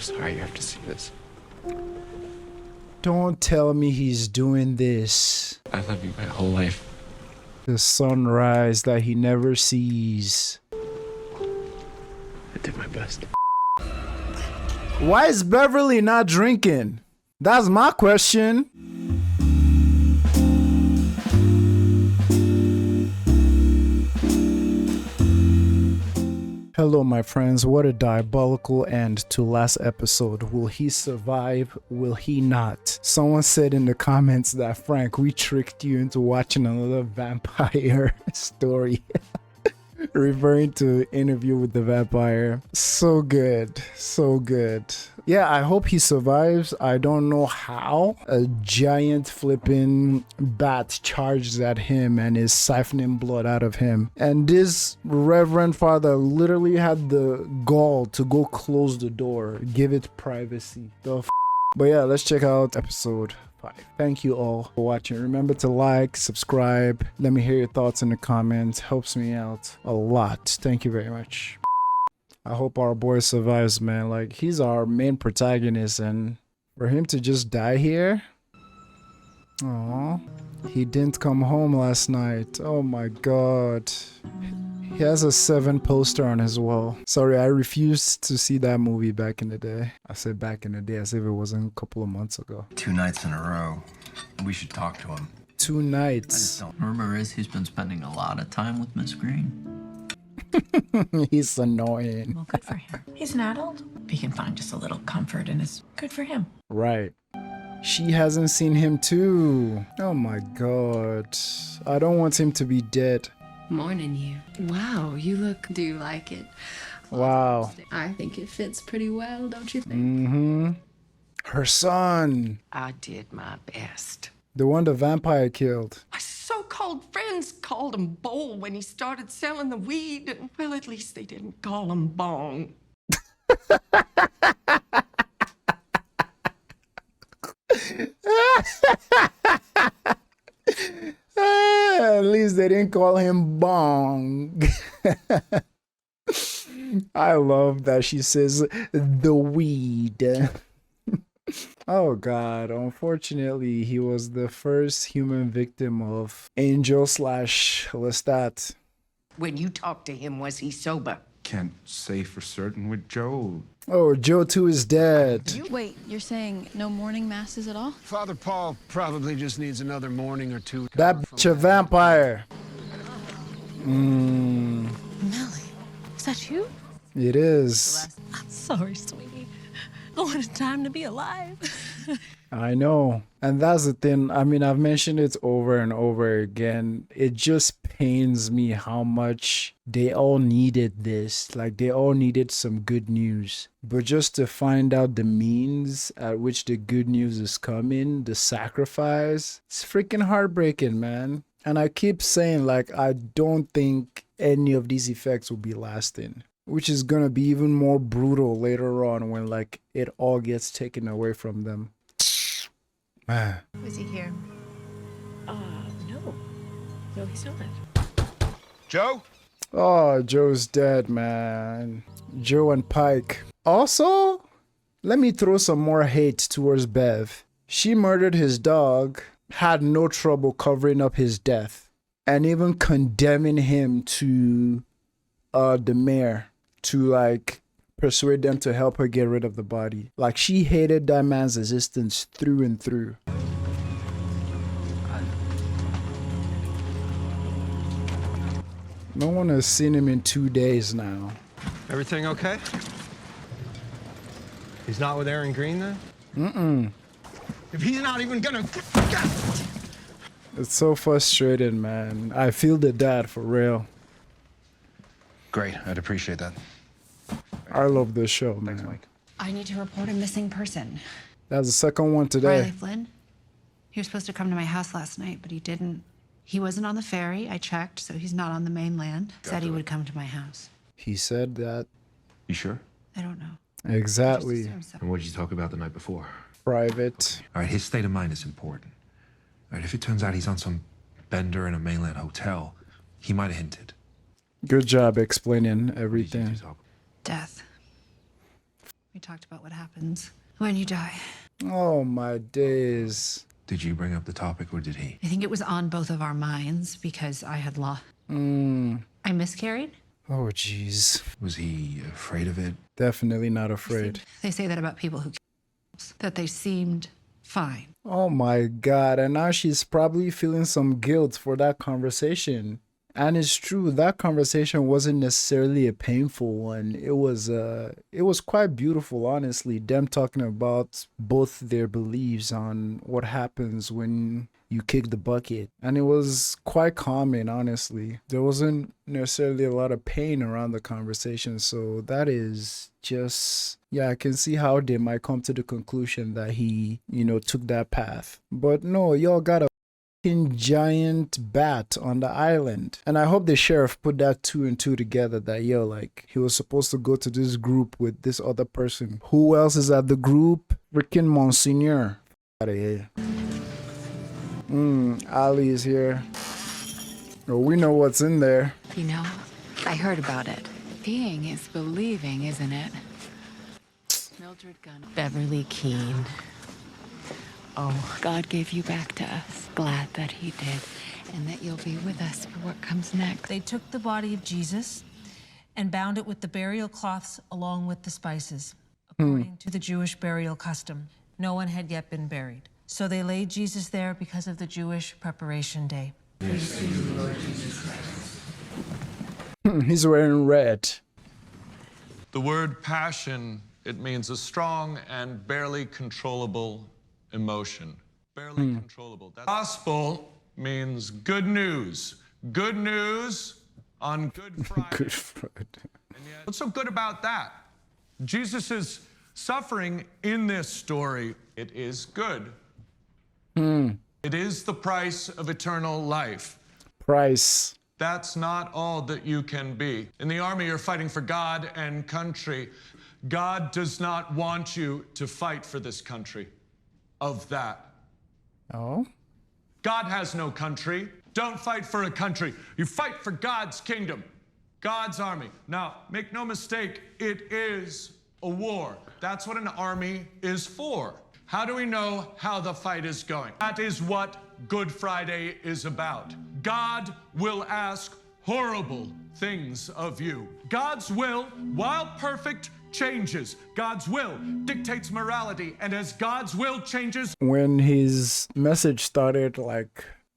sorry you have to see this. Don't tell me he's doing this. I love you my whole life. The sunrise that he never sees. I did my best. Why is Beverly not drinking? That's my question. Hello my friends, what a diabolical end to last episode. Will he survive? Will he not? Someone said in the comments that, Frank, we tricked you into watching another vampire story. Referring to Interview with the Vampire. So good, so good. Yeah, I hope he survives. I don't know how. A giant flipping bat charges at him and is siphoning blood out of him. And this reverend father literally had the gall to go close the door, give it privacy. But yeah, let's check out episode 5. Thank you all for watching. Remember to like, subscribe. Let me hear your thoughts in the comments. Helps me out a lot. Thank you very much. I hope our boy survives, man. Like, he's our main protagonist, and for him to just die here. Aww. He didn't come home last night. Oh my god. He has a 7 poster on his wall. Sorry, I refused to see that movie back in the day. I said back in the day as if it wasn't a couple of months ago. 2 nights in a row. We should talk to him. 2 nights. Rumor is he's been spending a lot of time with Miss Green. He's annoying. Well, good for him. He's an adult. He can find just a little comfort and it's good for him. Right. She hasn't seen him too. Oh my god. I don't want him to be dead. Morning, you. Wow, you look... Do you like it? Wow. I think it fits pretty well, don't you think? Mm-hmm. Her son. I did my best. The one the vampire killed. My so-called friends called him Bowl when he started selling the weed. And, well, at least they didn't call him Bong. At least they didn't call him Bong. I love that she says the weed. Oh god, unfortunately he was the first human victim of Angel / Lestat. When you talked to him, was he sober? Can't say for certain with Joe. Oh, Joe too is dead. Wait, you're saying no morning masses at all? Father Paul probably just needs another morning or two. That bitch a vampire. Melly, is that you? It is. I'm sorry, sweetie. What a time to be alive. I know. And that's the thing. I mean, I've mentioned it over and over again. It just pains me how much they all needed this. Like, they all needed some good news. But just to find out the means at which the good news is coming, the sacrifice, it's freaking heartbreaking, man. And I keep saying, like, I don't think any of these effects will be lasting. Which is gonna be even more brutal later on when, like, it all gets taken away from them. Man. Was he here? No. No, he's not. Joe? Oh, Joe's dead, man. Joe and Pike. Also, let me throw some more hate towards Bev. She murdered his dog, had no trouble covering up his death, and even condemning him to the mayor to, like, persuade them to help her get rid of the body. Like, she hated that man's existence through and through. No one has seen him in 2 days now. Everything okay? He's not with Aaron Green then? Mm-mm. If he's not even gonna... It's so frustrating, man. I feel the dad for real. Great, I'd appreciate that. I love this show, man. Thanks, Mike. I need to report a missing person. That's the second one today. Riley Flynn. He was supposed to come to my house last night, but he didn't. He wasn't on the ferry. I checked, so he's not on the mainland. Said he would come to my house. He said that. You sure? I don't know. Exactly. I just assumed so. And what did you talk about the night before? Private. All right, his state of mind is important. All right, if it turns out he's on some bender in a mainland hotel, he might have hinted. Good job explaining everything. Death. We talked about what happens when you die. Oh my days. Did you bring up the topic or did he? I think it was on both of our minds because I had I miscarried. Oh jeez. Was he afraid of it? Definitely not afraid. They say that about people who that they seemed fine. Oh my god, and now she's probably feeling some guilt for that conversation. And it's true, that conversation wasn't necessarily a painful one. It was quite beautiful, honestly. Them talking about both their beliefs on what happens when you kick the bucket. And it was quite calming, honestly. There wasn't necessarily a lot of pain around the conversation. So that is just, yeah, I can see how they might come to the conclusion that he, took that path. But no, y'all got a giant bat on the island, and I hope the sheriff put that 2 and 2 together, that he was supposed to go to this group with this other person. Who else is at the group? Freaking Monsignor. Out of here. Ali is here. Oh, we know what's in there. You know, I heard about it. Seeing is believing, isn't it? Mildred Gunn. Beverly Keene. Oh, God gave you back to us. Glad that he did. And that you'll be with us for what comes next. They took the body of Jesus and bound it with the burial cloths along with the spices, according to the Jewish burial custom. No one had yet been buried. So they laid Jesus there because of the Jewish preparation day. He's wearing red. The word passion, it means a strong and barely controllable emotion. Barely controllable. Gospel means good news. Good news on Good Friday. Good Friday. And yet, what's so good about that? Jesus' suffering in this story, it is good. It is the price of eternal life. Price. That's not all that you can be. In the army, you're fighting for God and country. God does not want you to fight for this country. Of that. Oh? God has no country. Don't fight for a country. You fight for God's kingdom, God's army. Now, make no mistake, it is a war. That's what an army is for. How do we know how the fight is going? That is what Good Friday is about. God will ask horrible things of you. God's will, while perfect, changes. God's will dictates morality, and as God's will changes... When his message started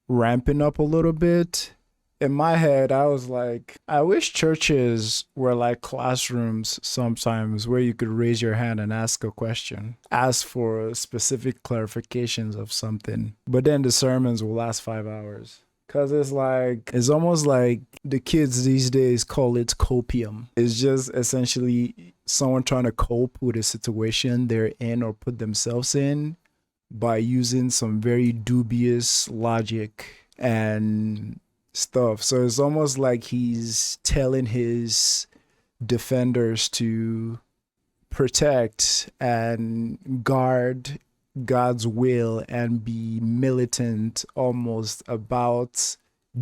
ramping up a little bit, in my head I was like, I wish churches were like classrooms sometimes, where you could raise your hand and ask a question, ask for specific clarifications of something, but then the sermons will last 5 hours. Cause it's almost like the kids these days call it copium. It's just essentially someone trying to cope with a situation they're in or put themselves in by using some very dubious logic and stuff. So it's almost like he's telling his defenders to protect and guard God's will and be militant almost about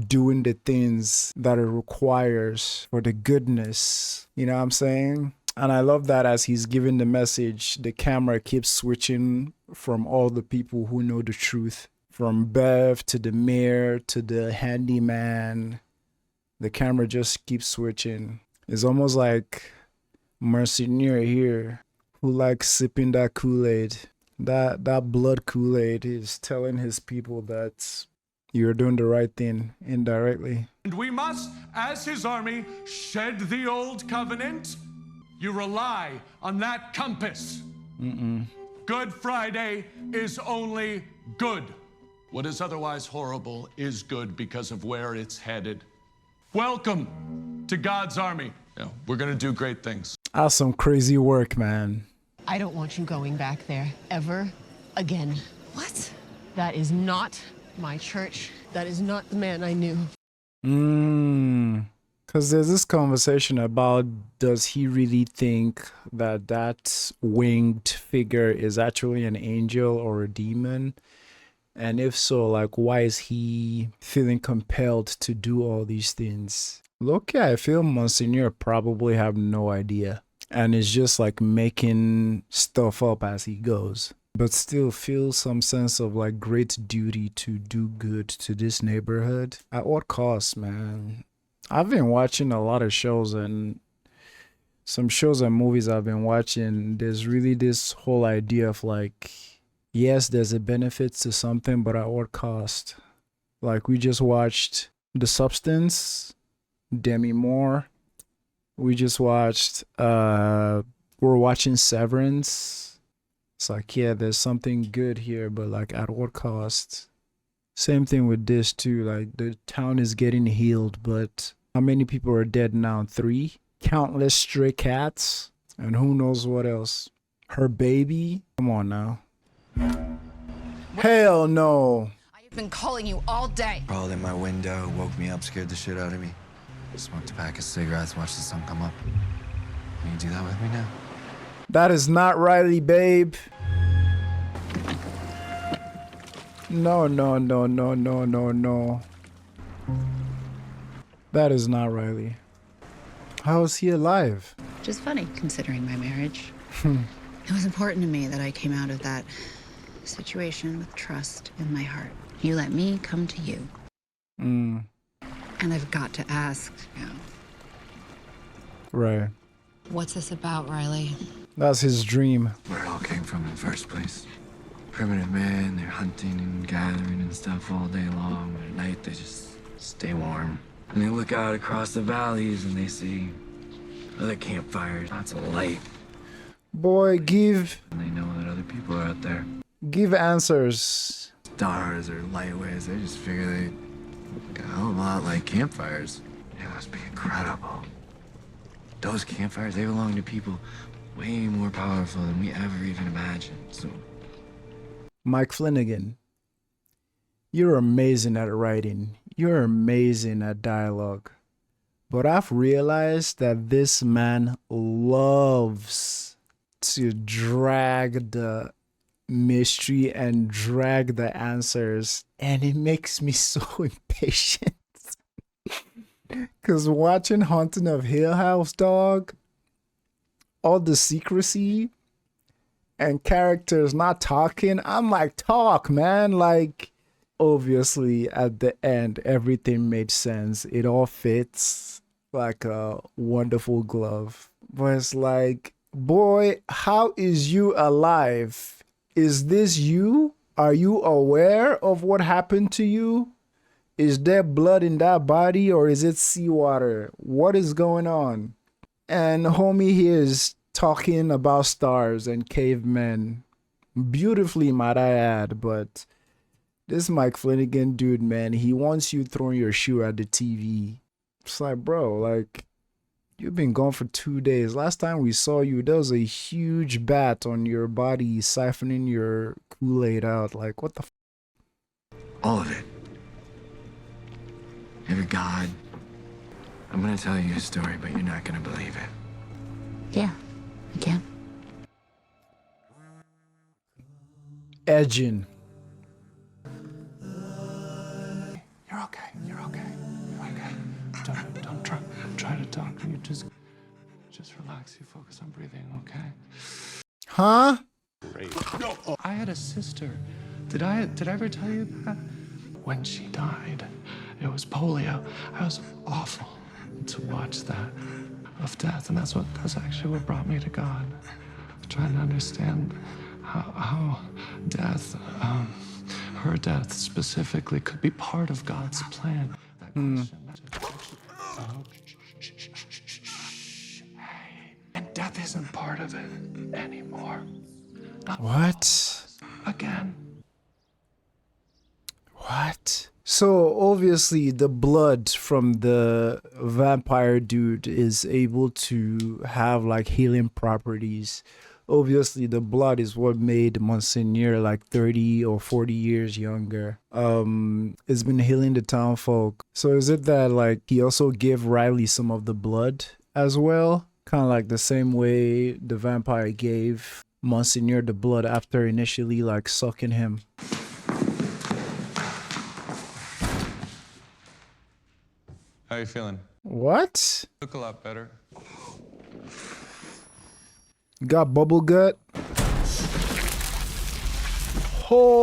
doing the things that it requires for the goodness. You know what I'm saying? And I love that as he's giving the message, the camera keeps switching from all the people who know the truth, from Bev to the mayor to the handyman. The camera just keeps switching. It's almost like Monsignor here, who likes sipping that Kool-Aid. That blood Kool-Aid is telling his people that you're doing the right thing indirectly. And we must, as his army, shed the old covenant. You rely on that compass. Good Friday is only good. What is otherwise horrible is good because of where it's headed. Welcome to God's army. We're gonna do great things. That's some crazy work, man. I don't want you going back there ever again. What? That is not my church. That is not the man I knew. Because there's this conversation about, does he really think that that winged figure is actually an angel or a demon? And if so, why is he feeling compelled to do all these things? Look, I feel Monsignor probably have no idea. and is just like making stuff up as he goes, but still feels some sense of like great duty to do good to this neighborhood. At what cost, man? I've been watching a lot of shows, and some shows and movies I've been watching, there's really this whole idea of like, yes, there's a benefit to something, but at what cost? Like we just watched The Substance, Demi Moore. We just watched, we're watching Severance. It's like, yeah, there's something good here, but like at what cost? Same thing with this too. Like the town is getting healed, but how many people are dead now? 3? Countless stray cats, and who knows what else. Her baby? Come on now. Hell no. I've been calling you all day. Crawled in my window, woke me up, scared the shit out of me. Smoked a pack of cigarettes, watched the sun come up. Can you do that with me now? That is not Riley, babe. No, no, no, no, no, no, no. That is not Riley. How is he alive? Which is funny, considering my marriage. It was important to me that I came out of that situation with trust in my heart. You let me come to you. Mm. And I've got to ask now. Right. What's this about, Riley? That's his dream. Where it all came from in the first place. Primitive man, they're hunting and gathering and stuff all day long. At night, they just stay warm. And they look out across the valleys and they see other campfires, lots of light. Boy, give... And they know that other people are out there. Give answers. Stars or light waves, they just figure they look a hell of a lot like campfires. It must be incredible. Those campfires, they belong to people way more powerful than we ever even imagined, so... Mike Flannigan, you're amazing at writing. You're amazing at dialogue. But I've realized that this man loves to drag the mystery and drag the answers, and it makes me so impatient. Because watching Haunting of Hill House, dog, all the secrecy and characters not talking, I'm like, talk, man. Like, obviously, at the end, everything made sense. It all fits like a wonderful glove. But it's like, boy, how is you alive? Is this you? Are you aware of what happened to you? Is there blood in that body, or is it seawater? What is going on? And homie here is talking about stars and cavemen. Beautifully, might I add, but this Mike Flannigan dude, man, he wants you throwing your shoe at the TV. It's like, bro, like, you've been gone for 2 days. Last time we saw you, there was a huge bat on your body siphoning your Kool-Aid out. Like, what the f? All of it. Every god. I'm gonna tell you a story, but you're not gonna believe it. Yeah, I can. Edging. You're okay. You're okay. You're okay. Don't try to talk. You just relax. You focus on breathing. Okay. Huh? Great. No. I had a sister. Did I ever tell you that? When she died, it was polio. I was awful to watch that of death, and that's actually what brought me to God. Trying to understand how death, her death specifically, could be part of God's plan. That question. And death isn't part of it anymore. What? Again. What? So obviously the blood from the vampire dude is able to have like healing properties. Obviously the blood is what made Monsignor like 30 or 40 years younger. It's been healing the town folk. So is it that like he also gave Riley some of the blood as well? Kind of like the same way the vampire gave Monsignor the blood after initially like sucking him. How you feeling? What? Look a lot better. Got bubble gut. Oh.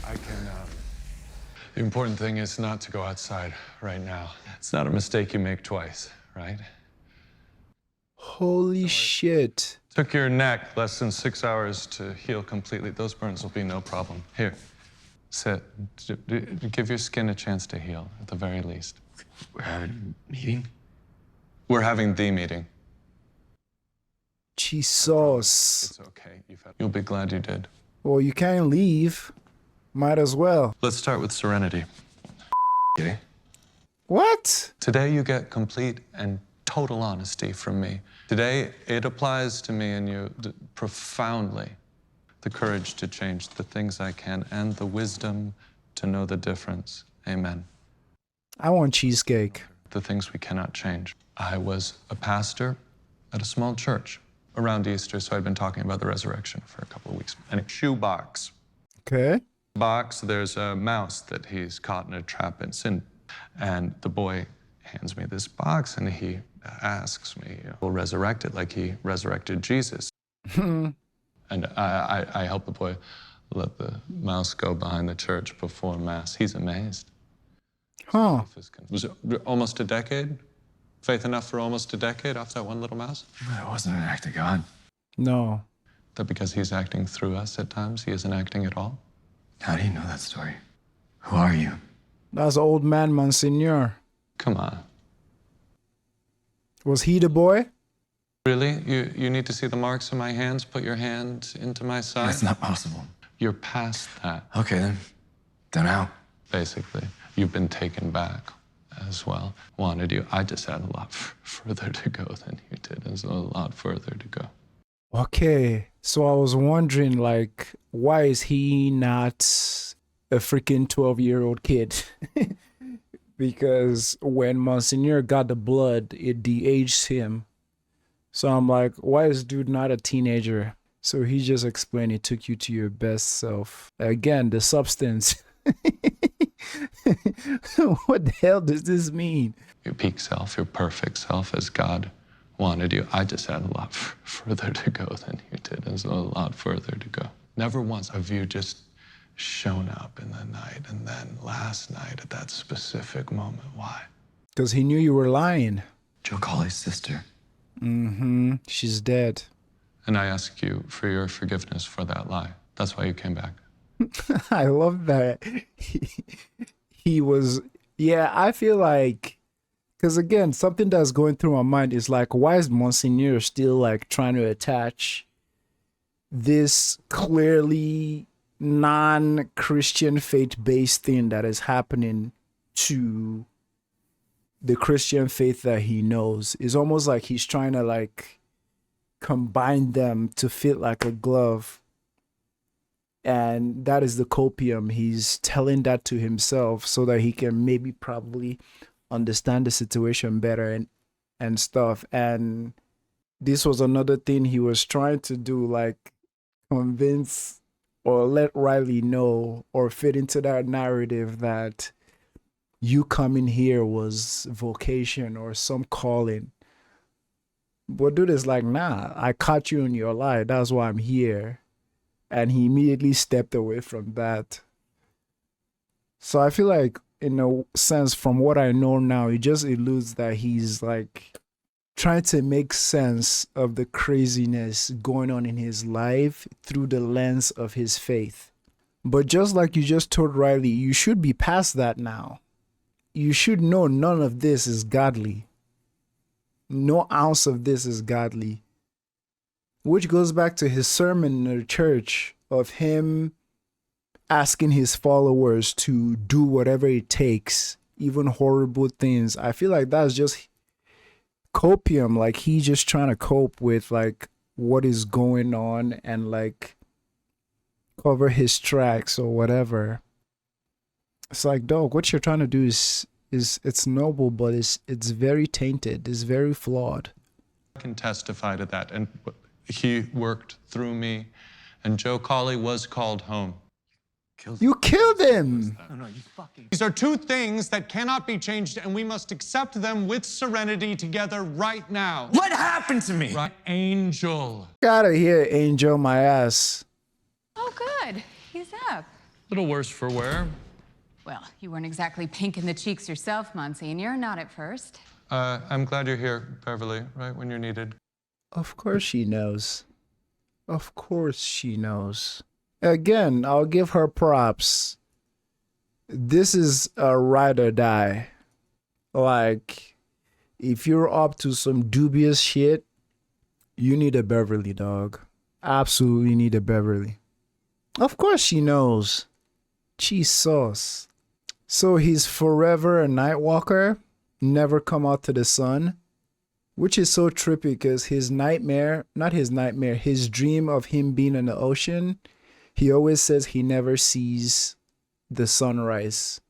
I can, The important thing is not to go outside right now. It's not a mistake you make twice, right? Holy shit. Took your neck less than 6 hours to heal completely. Those burns will be no problem. Here, sit. Give your skin a chance to heal, at the very least. We're having a meeting? We're having the meeting. Jesus. It's okay. You'll be glad you did. Well, you can't leave. Might as well. Let's start with serenity. Okay? What? Today you get complete and total honesty from me. Today it applies to me and you profoundly. The courage to change the things I can and the wisdom to know the difference. Amen. I want cheesecake. The things we cannot change. I was a pastor at a small church around Easter, so I'd been talking about the resurrection for a couple of weeks. And a shoebox. Okay. Box, there's a mouse that he's caught in a trap and sin. And the boy hands me this box and he asks me, we'll resurrect it like he resurrected Jesus. And I help the boy let the mouse go behind the church before Mass. He's amazed. Huh. Was it almost a decade? Faith enough for almost a decade off that one little mouse? It wasn't an act of God. No. That because he's acting through us at times, he isn't acting at all? How do you know that story? Who are you? That's old man Monsignor. Come on. Was he the boy? Really? You need to see the marks in my hands? Put your hand into my side? That's not possible. You're past that. Okay, then. Then how? Basically, you've been taken back as well. Wanted you. I just had a lot further to go than you did. There's a lot further to go. Okay. So I was wondering, like, why is he not a freaking 12-year-old kid? Because when Monsignor got the blood, it de-aged him. So I'm like, why is dude not a teenager? So he just explained it took you to your best self. Again, the substance. What the hell does this mean? Your peak self, your perfect self as God wanted you. I just had a lot further to go than you did. There's a lot further to go. Never once have you just shown up in the night and then last night at that specific moment. Why? Because he knew you were lying. Joe Colley's sister. Mm-hmm. She's dead. And I ask you for your forgiveness for that lie. That's why you came back. I love that. He was, yeah, I feel like, because again, something that's going through my mind is like, why is Monsignor still like trying to attach this clearly non-Christian faith-based thing that is happening to the Christian faith that he knows? It's almost like he's trying to like combine them to fit like a glove. And that is the copium. He's telling that to himself so that he can maybe probably understand the situation better and stuff. And this was another thing he was trying to do, like convince or let Riley know or fit into that narrative that you coming here was vocation or some calling. But dude is like, nah, I caught you in your lie. That's why I'm here. And he immediately stepped away from that. So I feel like, in a sense, from what I know now, it just alludes that he's like trying to make sense of the craziness going on in his life through the lens of his faith. But just like you just told Riley, you should be past that now. You should know none of this is godly. No ounce of this is godly. Which goes back to his sermon in the church of him asking his followers to do whatever it takes, even horrible things. I feel like that's just copium. Like he's just trying to cope with like what is going on and like cover his tracks or whatever. It's like, dog, what you're trying to do is it's noble, but it's very tainted. It's very flawed. I can testify to that. And he worked through me, and Joe Colley was called home. You killed him. These are two things that cannot be changed, and we must accept them with serenity together right now. What happened to me? Right, Angel. Gotta hear Angel my ass. Oh, good. He's up. Little worse for wear. Well, you weren't exactly pink in the cheeks yourself, Monsignor. Not at first. I'm glad you're here, Beverly, right when you're needed. Of course she knows. Of course she knows. Again, I'll give her props. This is a ride or die. Like, if you're up to some dubious shit, you need a Beverly, dog. Absolutely need a Beverly. Of course she knows. Cheese sauce. So he's forever a night walker, never come out to the sun, which is so trippy because his nightmare, not his nightmare, his dream of him being in the ocean, he always says he never sees the sunrise.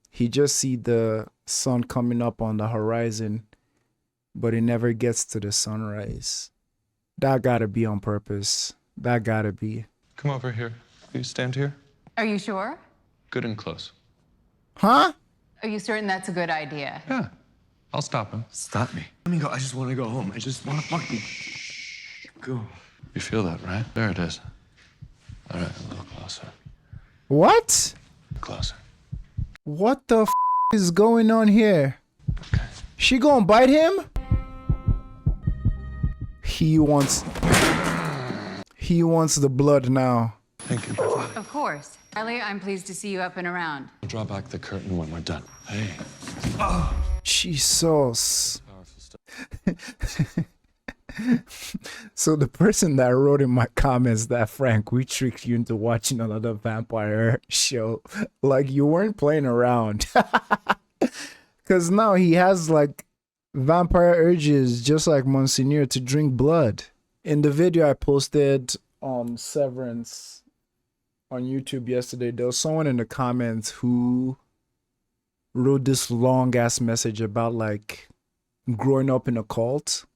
He just see the sun coming up on the horizon, but he never gets to the sunrise. That gotta be on purpose. That gotta be. Come over here. You stand here. Are you sure? Good and close. Huh? Are you certain that's a good idea? Yeah. I'll stop him. Stop me. Let me go. I just want to go home. I just want to fucking go. You feel that, right? There it is. All right, a little closer. What? Closer. What the f is going on here? Okay. She gonna bite him? He wants the blood now. Thank you, Beverly. Of course. Riley, I'm pleased to see you up and around. We'll draw back the curtain when we're done. Hey. Jesus. So the person that wrote in my comments that Frank, we tricked you into watching another vampire show, like you weren't playing around. Because now he has like vampire urges just like Monsignor to drink blood. In the video I posted on Severance on YouTube yesterday, there was someone in the comments who wrote this long ass message about like growing up in a cult.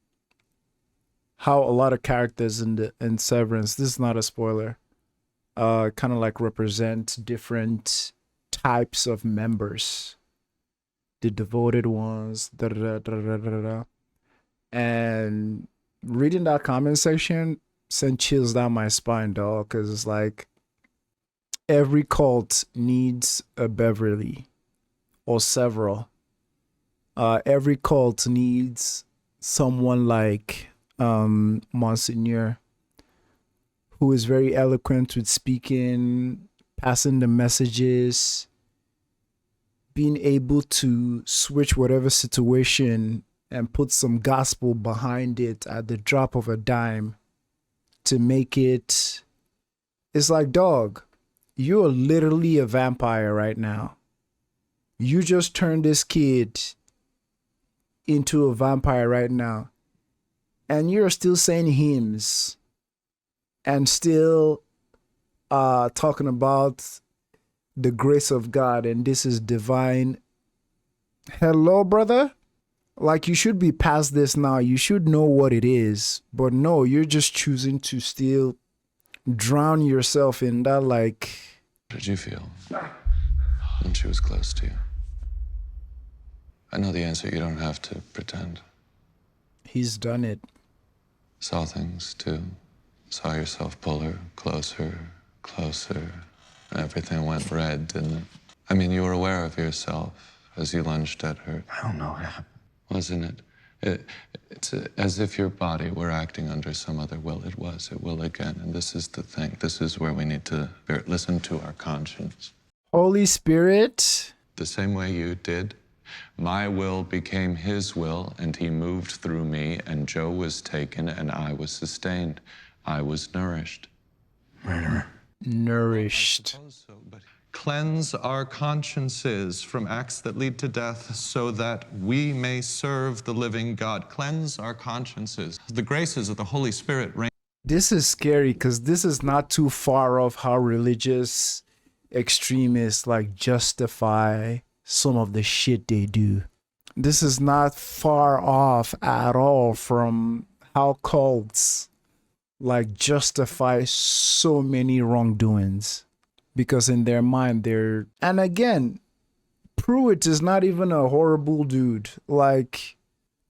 How a lot of characters in Severance, this is not a spoiler, kind of like represent different types of members. The devoted ones, da da da da da da. And reading that comment section sent chills down my spine, dog, because it's like every cult needs a Beverly or several. Every cult needs someone like Monsignor, who is very eloquent with speaking, passing the messages, being able to switch whatever situation and put some gospel behind it at the drop of a dime to make it. It's like, dog, you're literally a vampire right now. You just turned this kid into a vampire right now. And you're still saying hymns and still talking about the grace of God and this is divine. Hello, brother? Like, you should be past this now. You should know what it is. But no, you're just choosing to still drown yourself in that, like... What did you feel when she was close to you? I know the answer. You don't have to pretend. He's done it. Saw things, too. Saw yourself pull her closer, closer. Everything went red, didn't it? I mean, you were aware of yourself as you lunged at her. I don't know what happened. Wasn't it? It's as if your body were acting under some other will. It was. It will again. And this is the thing. This is where we need to listen to our conscience. Holy Spirit. The same way you did. My will became his will, and he moved through me, and Joe was taken, and I was sustained. I was nourished. Murderer. Nourished. Cleanse our consciences from acts that lead to death so that we may serve the living God. Cleanse our consciences. The graces of the Holy Spirit reign. This is scary because this is not too far off how religious extremists like justify some of the shit they do. This is not far off at all from how cults like justify so many wrongdoings. because in their mind they're, and again, Pruitt is not even a horrible dude, like,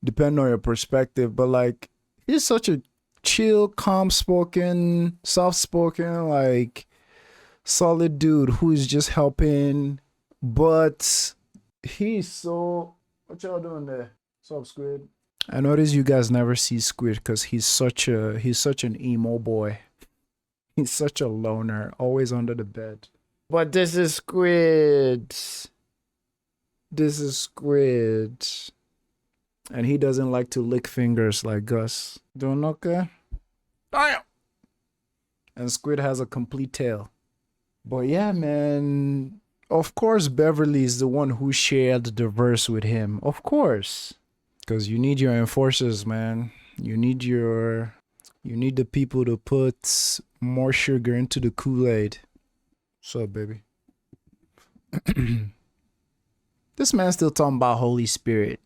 depending on your perspective, but like, he's such a chill, calm spoken, soft spoken, like solid dude who is just helping. But he's so, what y'all doing there? What's up, Squid? I notice you guys never see Squid because he's such an emo boy. He's such a loner, always under the bed. But this is Squid. This is Squid. And he doesn't like to lick fingers like Gus. Doing okay? Damn! And Squid has a complete tail. But yeah, man. Of course, Beverly is the one who shared the verse with him. Of course. Because you need your enforcers, man. You need the people to put more sugar into the Kool-Aid. What's up, baby? This man's still talking about Holy Spirit.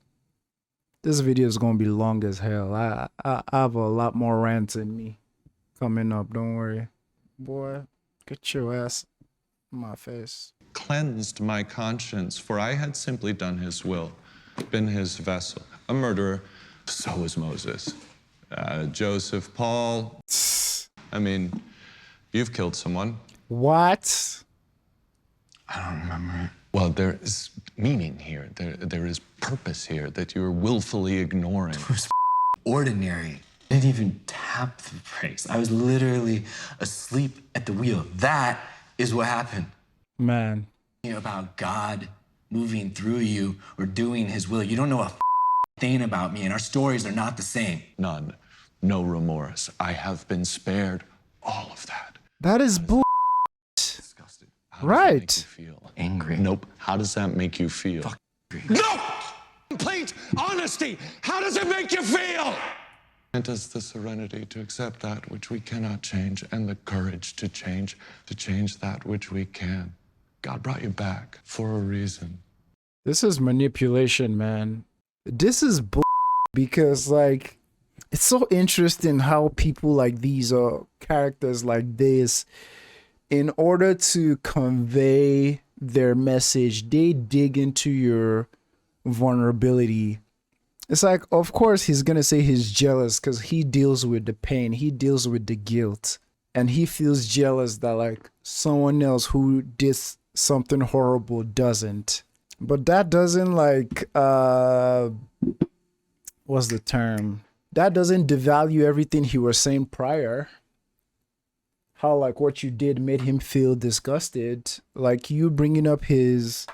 This video is gonna be long as hell. I have a lot more rants in me coming up. Don't worry, boy. Get your ass in my face. Cleansed my conscience, for I had simply done his will, been his vessel. A murderer, so was Moses. Joseph, Paul. I mean, you've killed someone. What? I don't remember. Well, there is meaning here. There is purpose here that you're willfully ignoring. It was ordinary. I didn't even tap the brakes. I was literally asleep at the wheel. That is what happened. Man. About God moving through you or doing his will. You don't know a thing about me, and our stories are not the same. None. No remorse. I have been spared all of that. That is bull. Disgusted. Right. Does that make you feel? Angry. Nope. How does that make you feel? No! Complete honesty! How does it make you feel? Grant us the serenity to accept that which we cannot change and the courage to change that which we can. God brought you back for a reason. This is manipulation, man. This is bull, because like, it's so interesting how people like these characters like this, in order to convey their message, they dig into your vulnerability. It's like, of course he's gonna say he's jealous because he deals with the pain, he deals with the guilt, and he feels jealous that like someone else who did something horrible doesn't. But that doesn't like what's the term? That doesn't devalue everything he was saying prior. How like what you did made him feel disgusted. Like you bringing up his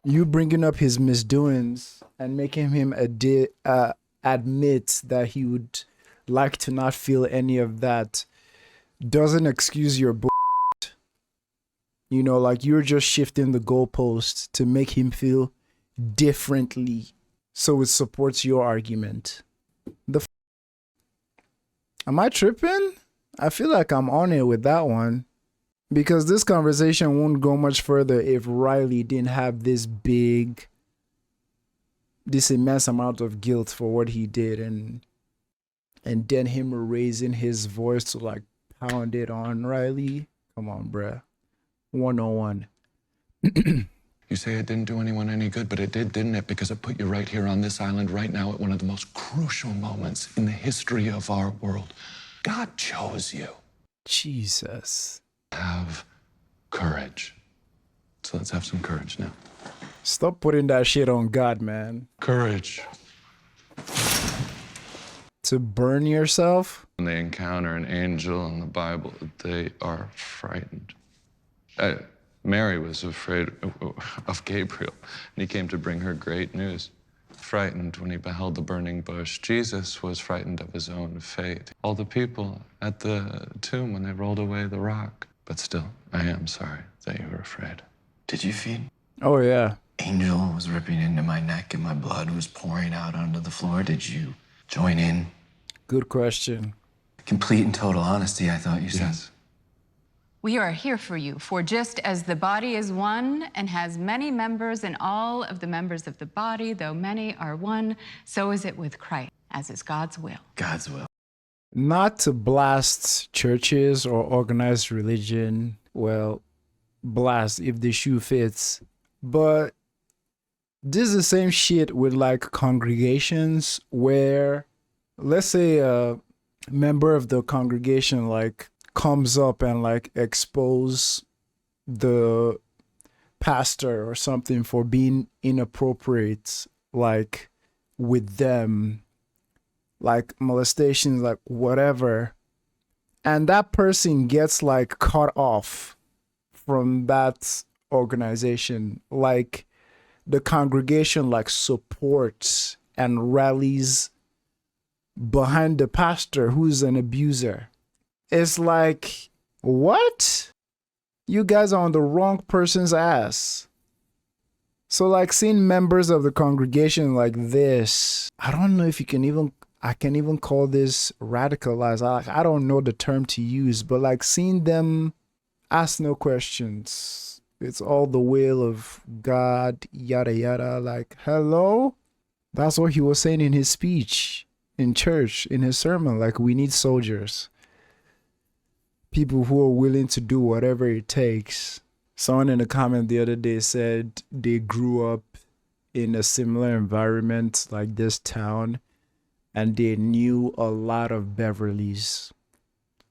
misdoings and making him admit that he would like to not feel any of that doesn't excuse your bull. You know, like you're just shifting the goalposts to make him feel differently, so it supports your argument. Am I tripping? I feel like I'm on it with that one, because this conversation won't go much further if Riley didn't have this immense amount of guilt for what he did, and then him raising his voice to like pound it on Riley. Come on, bruh. 101. You say it didn't do anyone any good, but it did, didn't it? Because it put you right here on this island right now at one of the most crucial moments in the history of our world. God chose you. Jesus. Have courage. So let's have some courage now. Stop putting that shit on God, man. Courage. To burn yourself? When they encounter an angel in the Bible, they are frightened. Mary was afraid of Gabriel, and he came to bring her great news. Frightened when he beheld the burning bush. Jesus was frightened of his own fate. All the people at the tomb when they rolled away the rock. But still, I am sorry that you were afraid. Did you feed? Oh, yeah. Angel was ripping into my neck and my blood was pouring out onto the floor. Did you join in? Good question. Complete and total honesty, I thought you said. Yes. We are here for you, for just as the body is one and has many members, and all of the members of the body, though many, are one, so is it with Christ, as is God's will. God's will. Not to blast churches or organized religion. Well, blast if the shoe fits. But this is the same shit with like congregations where, let's say a member of the congregation like comes up and like expose the pastor or something for being inappropriate, like with them, like molestations, like whatever, and that person gets like cut off from that organization. Like the congregation like supports and rallies behind the pastor who's an abuser. It's like, what? You guys are on the wrong person's ass. So like seeing members of the congregation like this, I don't know if I can even call this radicalized. I don't know the term to use, but like seeing them ask no questions. It's all the will of God, yada yada. Like, hello? That's what he was saying in his speech in church, in his sermon. Like, we need soldiers. People who are willing to do whatever it takes. Someone in the comment the other day said they grew up in a similar environment like this town, and they knew a lot of Beverlys.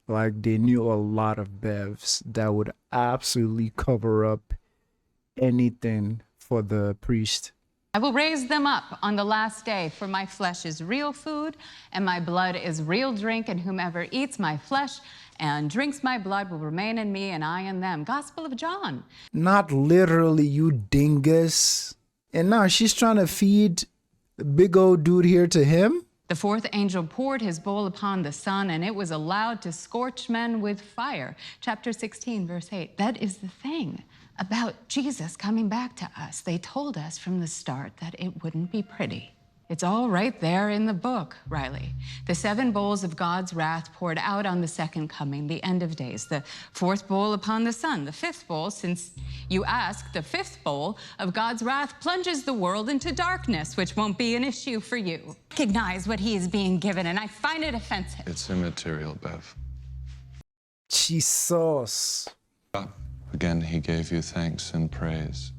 Like they knew a lot of Bevs that would absolutely cover up anything for the priest. I will raise them up on the last day, for my flesh is real food and my blood is real drink, and whomever eats my flesh and drinks my blood will remain in me and I in them. Gospel of John. Not literally, you dingus. And now she's trying to feed the big old dude here to him. The fourth angel poured his bowl upon the sun, and it was allowed to scorch men with fire. Chapter 16, verse 8. That is the thing about Jesus coming back to us. They told us from the start that it wouldn't be pretty. It's all right there in the book, Riley. The 7 bowls of God's wrath poured out on the second coming, the end of days. The 4th bowl upon the sun. The 5th bowl, since you ask, the 5th bowl of God's wrath plunges the world into darkness, which won't be an issue for you. Recognize what he is being given, and I find it offensive. It's immaterial, Bev. Jesus. Again, he gave you thanks and praise,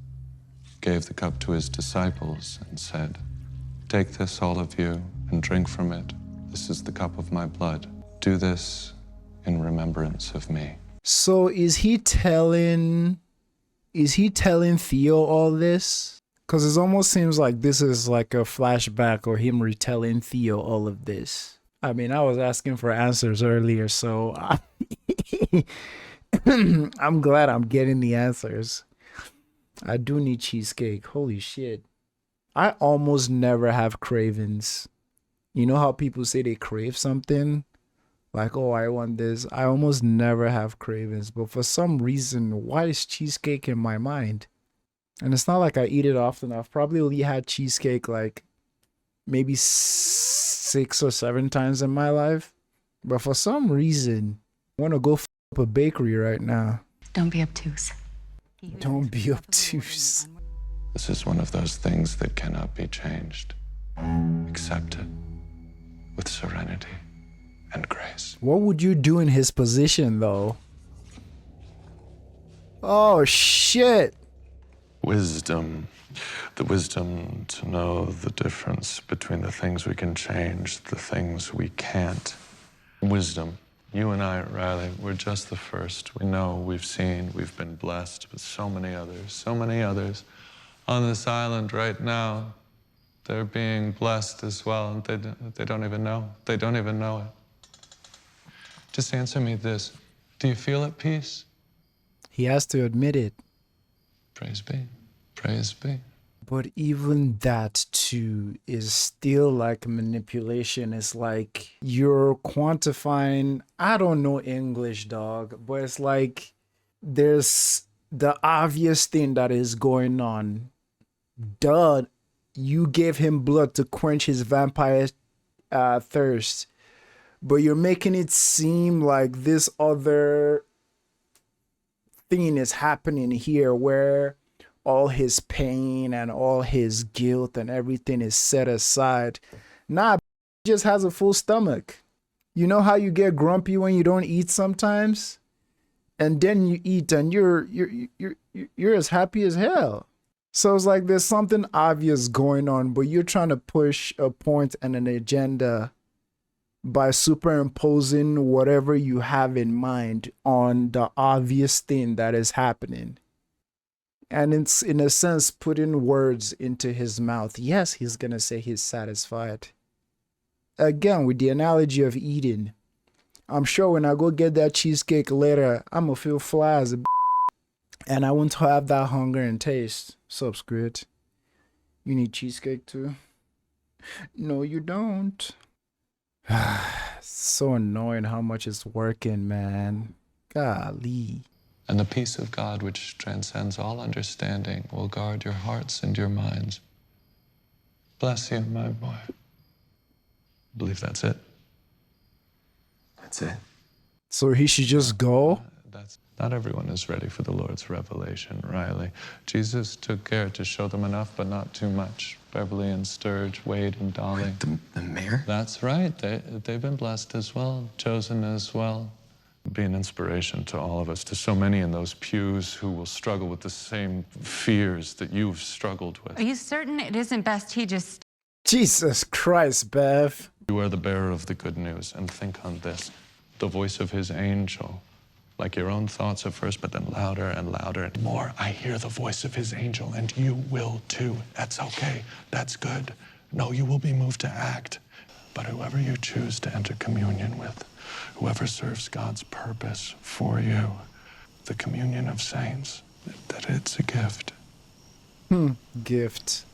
gave the cup to his disciples and said, "Take this, all of you, and drink from it. This is the cup of my blood. Do this in remembrance of me." So is he telling Theo all this? Because it almost seems like this is like a flashback or him retelling Theo all of this. I mean, I was asking for answers earlier, so I'm glad I'm getting the answers. I do need cheesecake. Holy shit. I almost never have cravings. You know how people say they crave something? Like, oh, I want this. I almost never have cravings. But for some reason, why is cheesecake in my mind? And it's not like I eat it often. I've probably only had cheesecake like maybe 6 or 7 times in my life. But for some reason, I want to go f up a bakery right now. Don't be obtuse. Don't be obtuse. This is one of those things that cannot be changed. Accept it with serenity and grace. What would you do in his position, though? Oh, shit. Wisdom. The wisdom to know the difference between the things we can change, the things we can't. Wisdom. You and I, Riley, we're just the first. We know, we've seen, we've been blessed, but so many others on this island right now, they're being blessed as well, and they don't even know. They don't even know it. Just answer me this. Do you feel at peace? He has to admit it. Praise be. Praise be. But even that too is still like manipulation. It's like you're quantifying, I don't know English, dog, but it's like there's the obvious thing that is going on. Duh, you gave him blood to quench his vampire thirst, but you're making it seem like this other thing is happening here where all his pain and all his guilt and everything is set aside. Nah, he just has a full stomach. You know how you get grumpy when you don't eat sometimes? and then you eat and you're as happy as hell. So it's like there's something obvious going on, but you're trying to push a point and an agenda by superimposing whatever you have in mind on the obvious thing that is happening. And it's, in a sense, putting words into his mouth. Yes, he's gonna say he's satisfied. Again, with the analogy of eating. I'm sure when I go get that cheesecake later, I'm gonna feel fly as a and I won't have that hunger and taste. Sup, Squid? You need cheesecake too? No, you don't. So annoying how much it's working, man. Golly. And the peace of God, which transcends all understanding, will guard your hearts and your minds. Bless you, my boy. I believe that's it. That's it. So he should just go? Not everyone is ready for the Lord's revelation, Riley. Jesus took care to show them enough, but not too much. Beverly and Sturge, Wade and Dolly. The mayor? That's right. They've been blessed as well, chosen as well. Be an inspiration to all of us, to so many in those pews who will struggle with the same fears that you've struggled with. Are you certain it isn't best he just... Jesus Christ, Bev. You are the bearer of the good news, and think on this. The voice of his angel, like your own thoughts at first, but then louder and louder and more. I hear the voice of his angel, and you will too. That's okay. That's good. No, you will be moved to act. But whoever you choose to enter communion with, whoever serves God's purpose for you, the communion of saints, that it's a gift. Gift.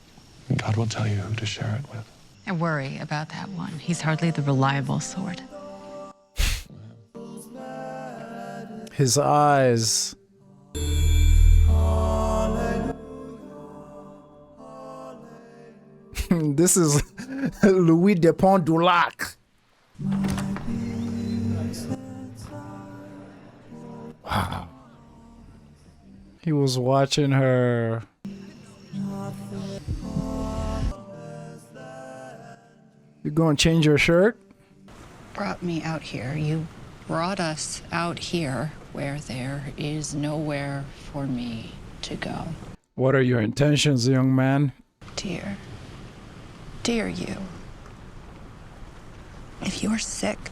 And God will tell you who to share it with. I worry about that one. He's hardly the reliable sort. His eyes. This is Louis de Pont-du-Lac. Wow. He was watching her. You gonna change your shirt? Brought me out here. You brought us out here where there is nowhere for me to go. What are your intentions, young man? Dear you, if you're sick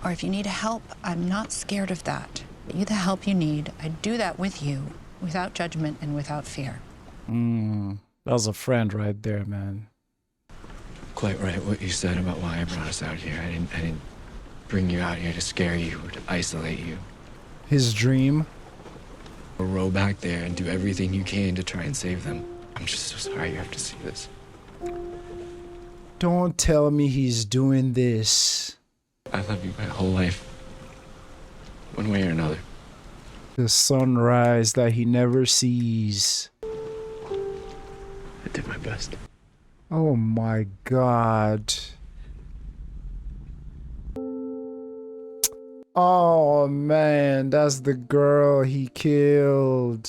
or if you need help, I'm not scared of that. Get you the help you need. I do that with you, without judgment and without fear. That was a friend right there, man. Quite right what you said about why I brought us out here. I didn't bring you out here to scare you or to isolate you. His dream. Row back there and do everything you can to try and save them. I'm just so sorry you have to see this. Don't tell me he's doing this. I love you my whole life. One way or another. The sunrise that he never sees. I did my best. Oh my God. Oh man, that's the girl he killed.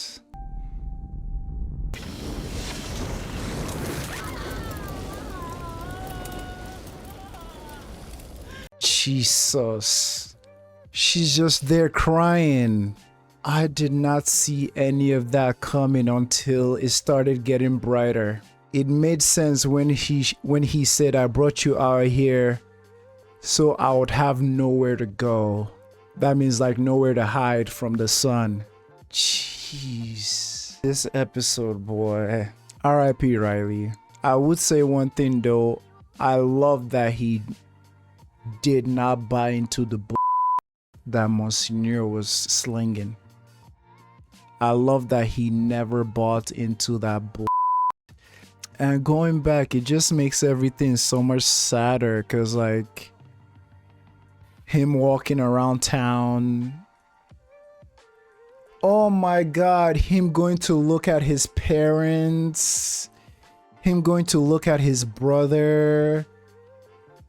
Jesus. She's just there crying. I did not see any of that coming until it started getting brighter. It made sense when he said, I brought you out here so I would have nowhere to go. That means like nowhere to hide from the sun. Jeez. This episode, boy. R.I.P. Riley. I would say one thing though. I love that he did not buy into the that Monsignor was slinging. I love that he never bought into that and going back, it just makes everything so much sadder because like him walking around town, oh my God, him going to look at his parents, him going to look at his brother,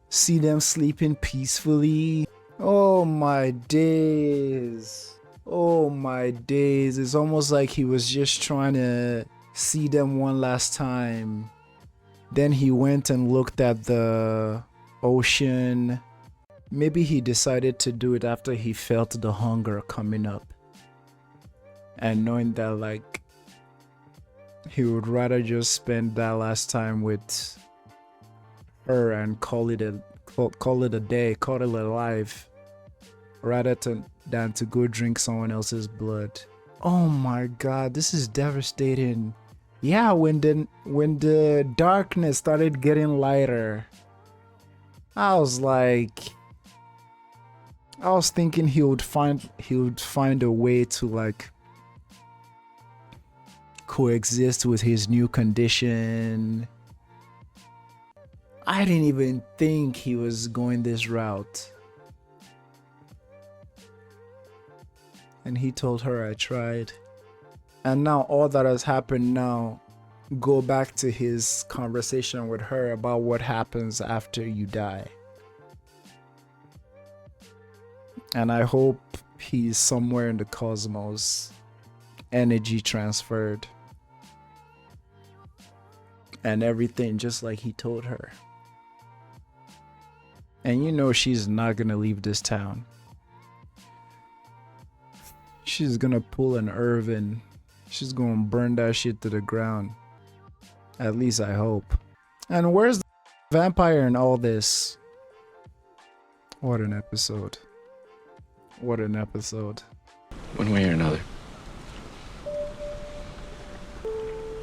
see them sleeping peacefully. Oh my days. Oh my days. It's almost like he was just trying to see them one last time. Then he went and looked at the ocean. Maybe he decided to do it after he felt the hunger coming up. And knowing that, like, he would rather just spend that last time with her and call it a day, call it a life, rather than to go drink someone else's blood. Oh my god, this is devastating. Yeah, when the darkness started getting lighter, I was thinking he would find a way to like coexist with his new condition. I didn't even think he was going this route. And he told her I tried. And now all that has happened now, go back to his conversation with her about what happens after you die. And I hope he's somewhere in the cosmos, energy transferred, and everything just like he told her. And you know she's not gonna leave this town. She's gonna pull an Irvin. She's gonna burn that shit to the ground. At least I hope. And where's the vampire in all this? What an episode. What an episode. One way or another.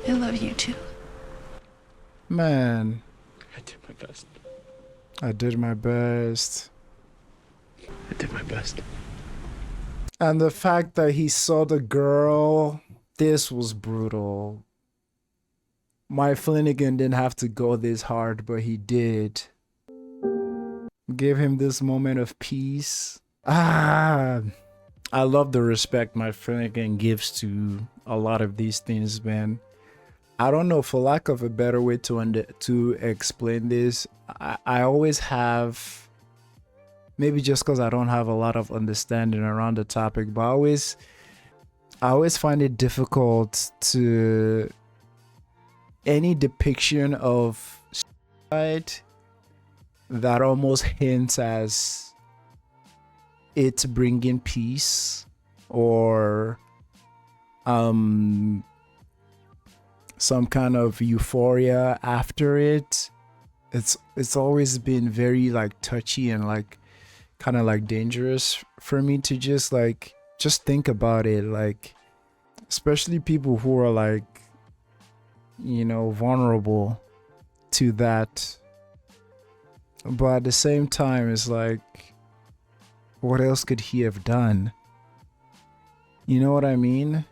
I love you too. Man. I did my best. I did my best. I did my best. And the fact that he saw the girl, this was brutal. My Flannigan didn't have to go this hard, but he did. Gave him this moment of peace. I love the respect my Flannigan gives to a lot of these things, man. I don't know, for lack of a better way to explain this, I always have, maybe just because I don't have a lot of understanding around the topic, but I always find it difficult to any depiction of suicide that almost hints as it bringing peace or some kind of euphoria after it. It's always been very like touchy and like kind of like dangerous for me to just think about it, like especially people who are like, you know, vulnerable to that. But at the same time, it's like, what else could he have done? You know what I mean?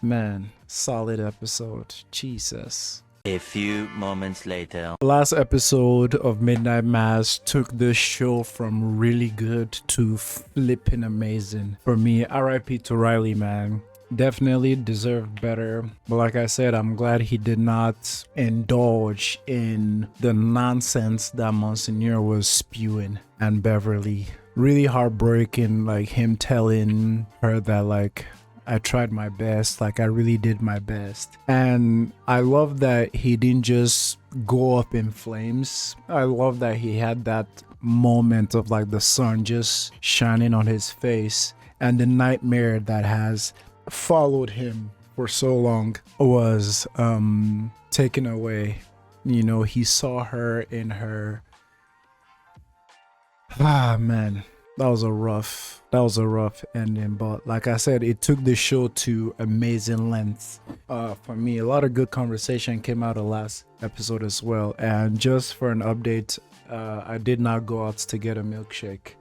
Man, solid episode. Jesus. A few moments later. Last episode of Midnight Mass took this show from really good to flipping amazing. For me, RIP to Riley, man. Definitely deserved better. But like I said, I'm glad he did not indulge in the nonsense that Monsignor was spewing. And Beverly. Really heartbreaking, like him telling her that like, I tried my best, like I really did my best. And I love that he didn't just go up in flames. I love that he had that moment of like the sun just shining on his face, and the nightmare that has followed him for so long was taken away. You know, he saw her in her, man, that was a rough ending. But like I said, it took the show to amazing lengths. For me, a lot of good conversation came out of last episode as well. And just for an update, I did not go out to get a milkshake.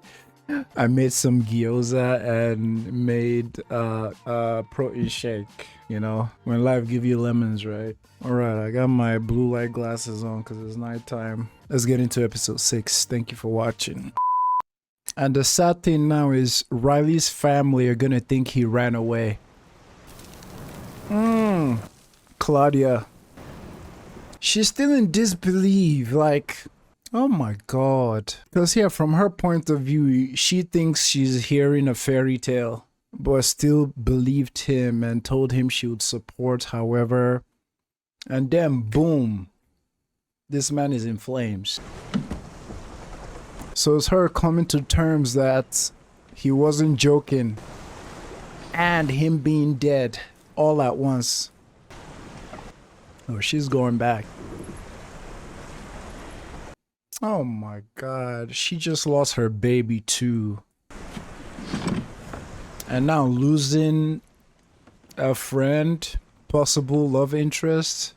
I made some gyoza and made a protein shake. You know, when life give you lemons, right? All right, I got my blue light glasses on because it's nighttime. Let's get into episode 6. Thank you for watching. And the sad thing now is Riley's family are gonna think he ran away. Claudia. She's still in disbelief, like, oh my god. Because here, from her point of view, she thinks she's hearing a fairy tale, but still believed him and told him she would support however. And then, boom, this man is in flames. So it's her coming to terms that he wasn't joking and him being dead all at once. Oh, she's going back. Oh my God, she just lost her baby too. And now losing a friend, possible love interest.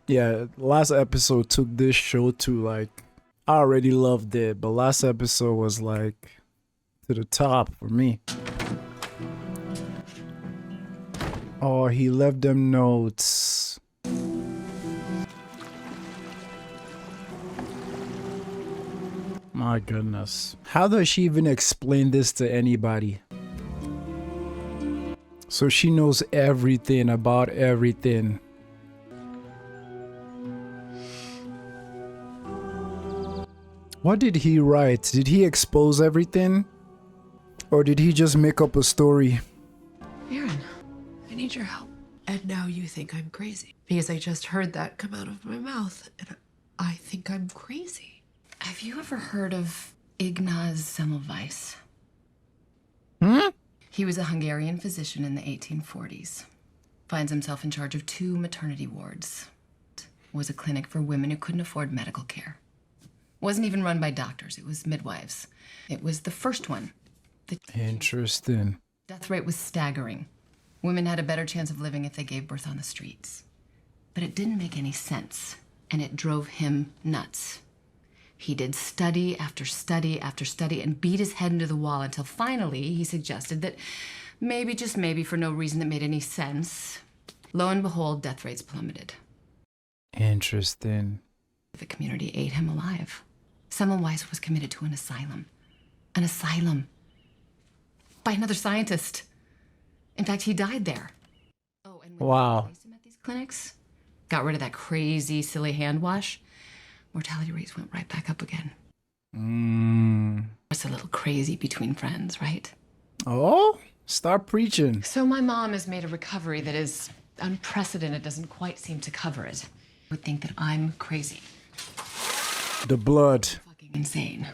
Yeah, last episode took this show to like, I already loved it, but last episode was like to the top for me. Oh, he left them notes. My goodness. How does she even explain this to anybody? So she knows everything about everything. What did he write? Did he expose everything? Or did he just make up a story? Aaron, I need your help. And now you think I'm crazy. Because I just heard that come out of my mouth, and I think I'm crazy. Have you ever heard of Ignaz Semmelweis? Hmm? He was a Hungarian physician in the 1840s. Finds himself in charge of 2 maternity wards. Was a clinic for women who couldn't afford medical care. Wasn't even run by doctors, it was midwives. It was the first one. Interesting. Death rate was staggering. Women had a better chance of living if they gave birth on the streets. But it didn't make any sense, and it drove him nuts. He did study after study after study and beat his head into the wall until finally he suggested that maybe, just maybe, for no reason that made any sense, lo and behold, death rates plummeted. Interesting. The community ate him alive. Semmelweis was committed to an asylum. An asylum. By another scientist. In fact, he died there. Oh, and when wow. they replaced him at these clinics, got rid of that crazy, silly hand wash, mortality rates went right back up again. It's a little crazy between friends, right? Oh, start preaching. So my mom has made a recovery that is unprecedented, doesn't quite seem to cover it. Would think that I'm crazy. The blood. Fucking insane.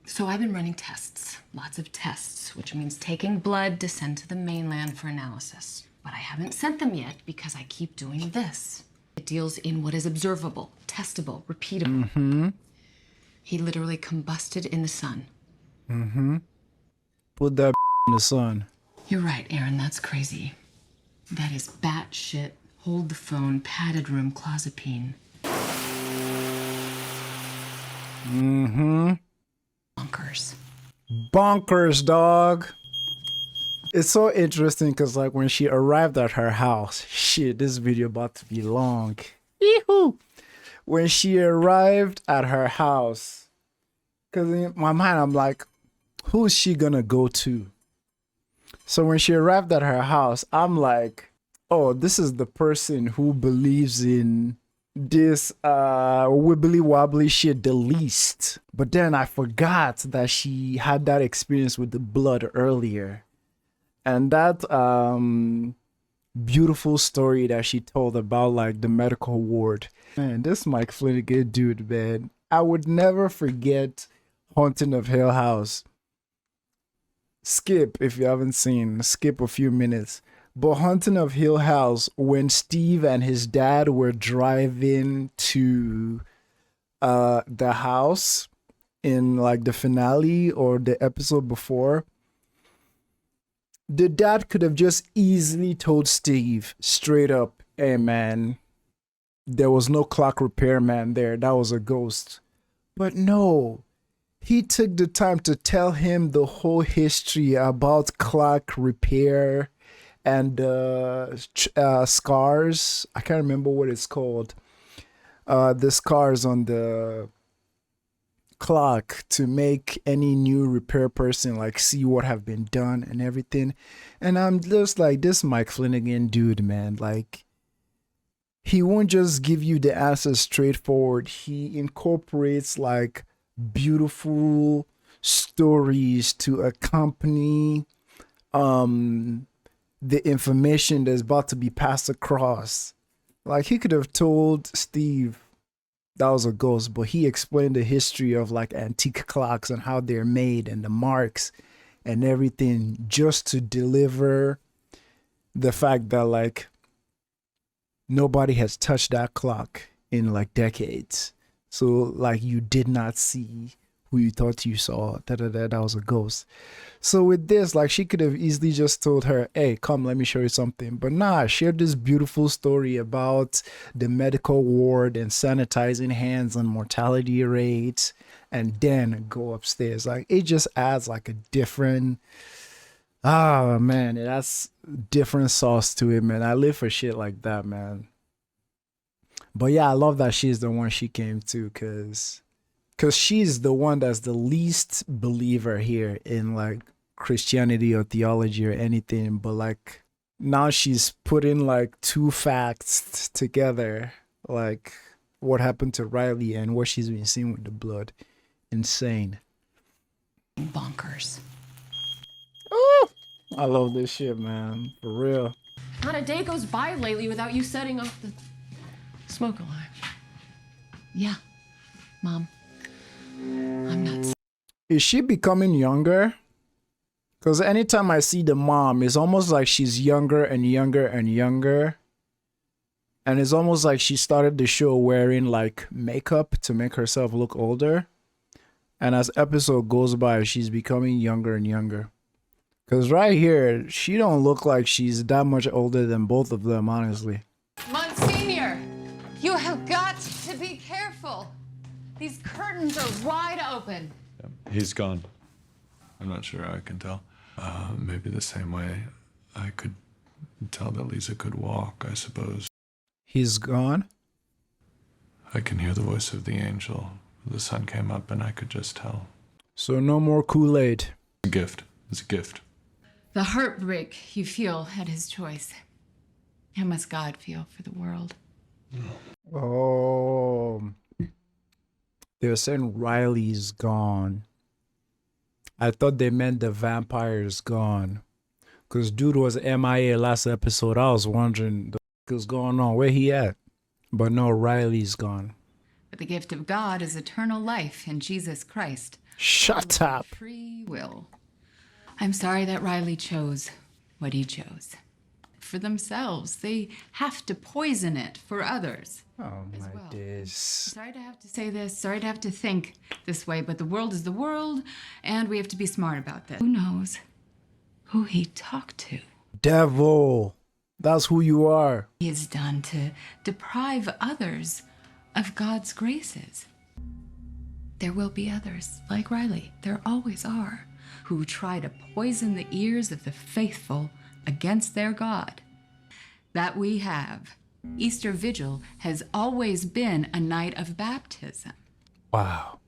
So I've been running tests, lots of tests, which means taking blood to send to the mainland for analysis. But I haven't sent them yet because I keep doing this. It deals in what is observable, testable, repeatable. Mm-hmm. He literally combusted in the sun. Mm-hmm. Put that in the sun. You're right, Aaron, that's crazy. That is batshit, hold the phone, padded room, clozapine. Mm-hmm. Bonkers. Bonkers, dog. It's so interesting because like when she arrived at her house, shit, this video about to be long. Yee-hoo. When she arrived at her house, because in my mind I'm like, who is she gonna go to? So when she arrived at her house, I'm like, oh, this is the person who believes in this wibbly wobbly shit the least. But then I forgot that she had that experience with the blood earlier. And that beautiful story that she told about like the medical ward. Man, this Mike Flannigan dude, man. I would never forget Haunting of Hill House. Skip, if you haven't seen, skip a few minutes. But Haunting of Hill House, when Steve and his dad were driving to the house in like the finale or the episode before, the dad could have just easily told Steve straight up, hey man, there was no clock repairman there, that was a ghost. But no, he took the time to tell him the whole history about clock repair and scars. I can't remember what it's called. The scars on the clock to make any new repair person like see what have been done and everything. And I'm just like, this Mike Flannigan dude, man, like he won't just give you the answers straightforward. He incorporates like beautiful stories to accompany the information that's about to be passed across. Like he could have told Steve that was a ghost, but he explained the history of like antique clocks and how they're made and the marks and everything, just to deliver the fact that like nobody has touched that clock in like decades. So like you did not see who you thought you saw. That was a ghost. So with this, like she could have easily just told her, hey, come, let me show you something. But nah, shared this beautiful story about the medical ward and sanitizing hands and mortality rates, and then go upstairs. Like it just adds like a different, man, it adds different sauce to it, man. I live for shit like that, man. But yeah, I love that she's the one she came to, because she's the one that's the least believer here in like Christianity or theology or anything. But like now she's putting like two facts together, like what happened to Riley and what she's been seeing with the blood. Insane. Bonkers. Oh, I love this shit, man. For real. Not a day goes by lately without you setting off the smoke alarm. Yeah, Mom. I'm not. Is she becoming younger? Because anytime I see the mom, it's almost like she's younger and younger and younger. And it's almost like she started the show wearing like makeup to make herself look older. And as episode goes by, she's becoming younger and younger. Because right here, she don't look like she's that much older than both of them, honestly. Monsignor, you have got to be careful. These curtains are wide open. He's gone. I'm not sure I can tell. Maybe the same way I could tell that Lisa could walk, I suppose. He's gone? I can hear the voice of the angel. The sun came up and I could just tell. So no more Kool-Aid. It's a gift. It's a gift. The heartbreak you feel at his choice. How must God feel for the world? Oh. They were saying Riley's gone. I thought they meant the vampire's gone. Because dude was MIA last episode. I was wondering what's going on. Where he at? But no, Riley's gone. But the gift of God is eternal life in Jesus Christ. Shut up. Free will. I'm sorry that Riley chose what he chose. For themselves, they have to poison it for others. Oh my days. Sorry to have to say this, sorry to have to think this way, but the world is the world, and we have to be smart about this. Who knows who he talked to? Devil. That's who you are. He has done to deprive others of God's graces. There will be others, like Riley, there always are, who try to poison the ears of the faithful against their God. That we have. Easter Vigil has always been a night of baptism. Wow.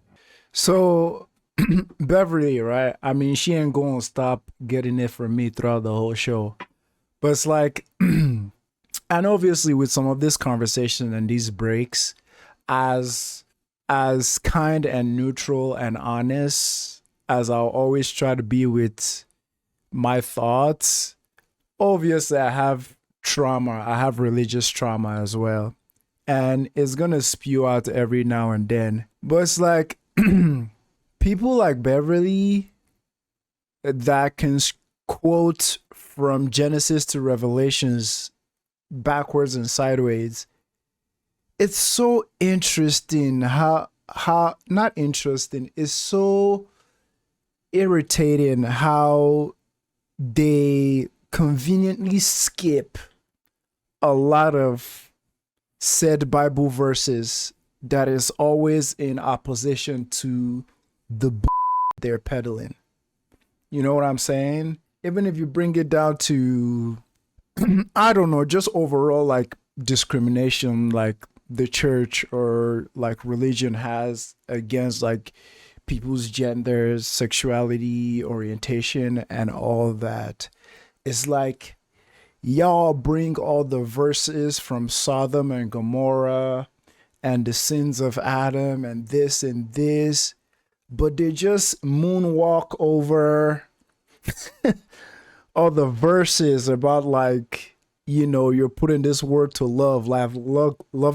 So Beverly, right? I mean, she ain't gonna stop getting it from me throughout the whole show. But it's like, and obviously with some of this conversation and these breaks, as kind and neutral and honest as I'll always try to be with my thoughts, obviously I have trauma. I have religious trauma as well. And it's gonna spew out every now and then. But it's like people like Beverly that can quote from Genesis to Revelations backwards and sideways. It's so interesting how not interesting, it's so irritating how they conveniently skip a lot of said Bible verses that is always in opposition to the they're peddling. You know what I'm saying? Even if you bring it down to, I don't know, just overall like discrimination, like the church or like religion has against like people's genders, sexuality, orientation, and all that. It's like y'all bring all the verses from Sodom and Gomorrah and the sins of Adam and this, but they just moonwalk over all the verses about like, you know, you're putting this word to love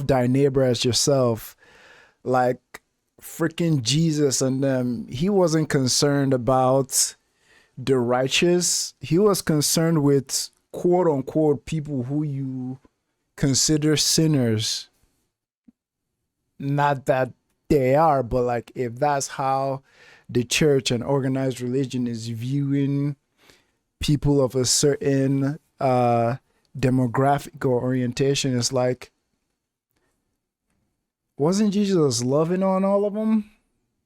thy neighbor as yourself. like freaking Jesus and them, he wasn't concerned about the righteous. He was concerned with quote unquote people who you consider sinners. Not that they are, but like if that's how the church and organized religion is viewing people of a certain demographic or orientation, it's like, wasn't Jesus loving on all of them?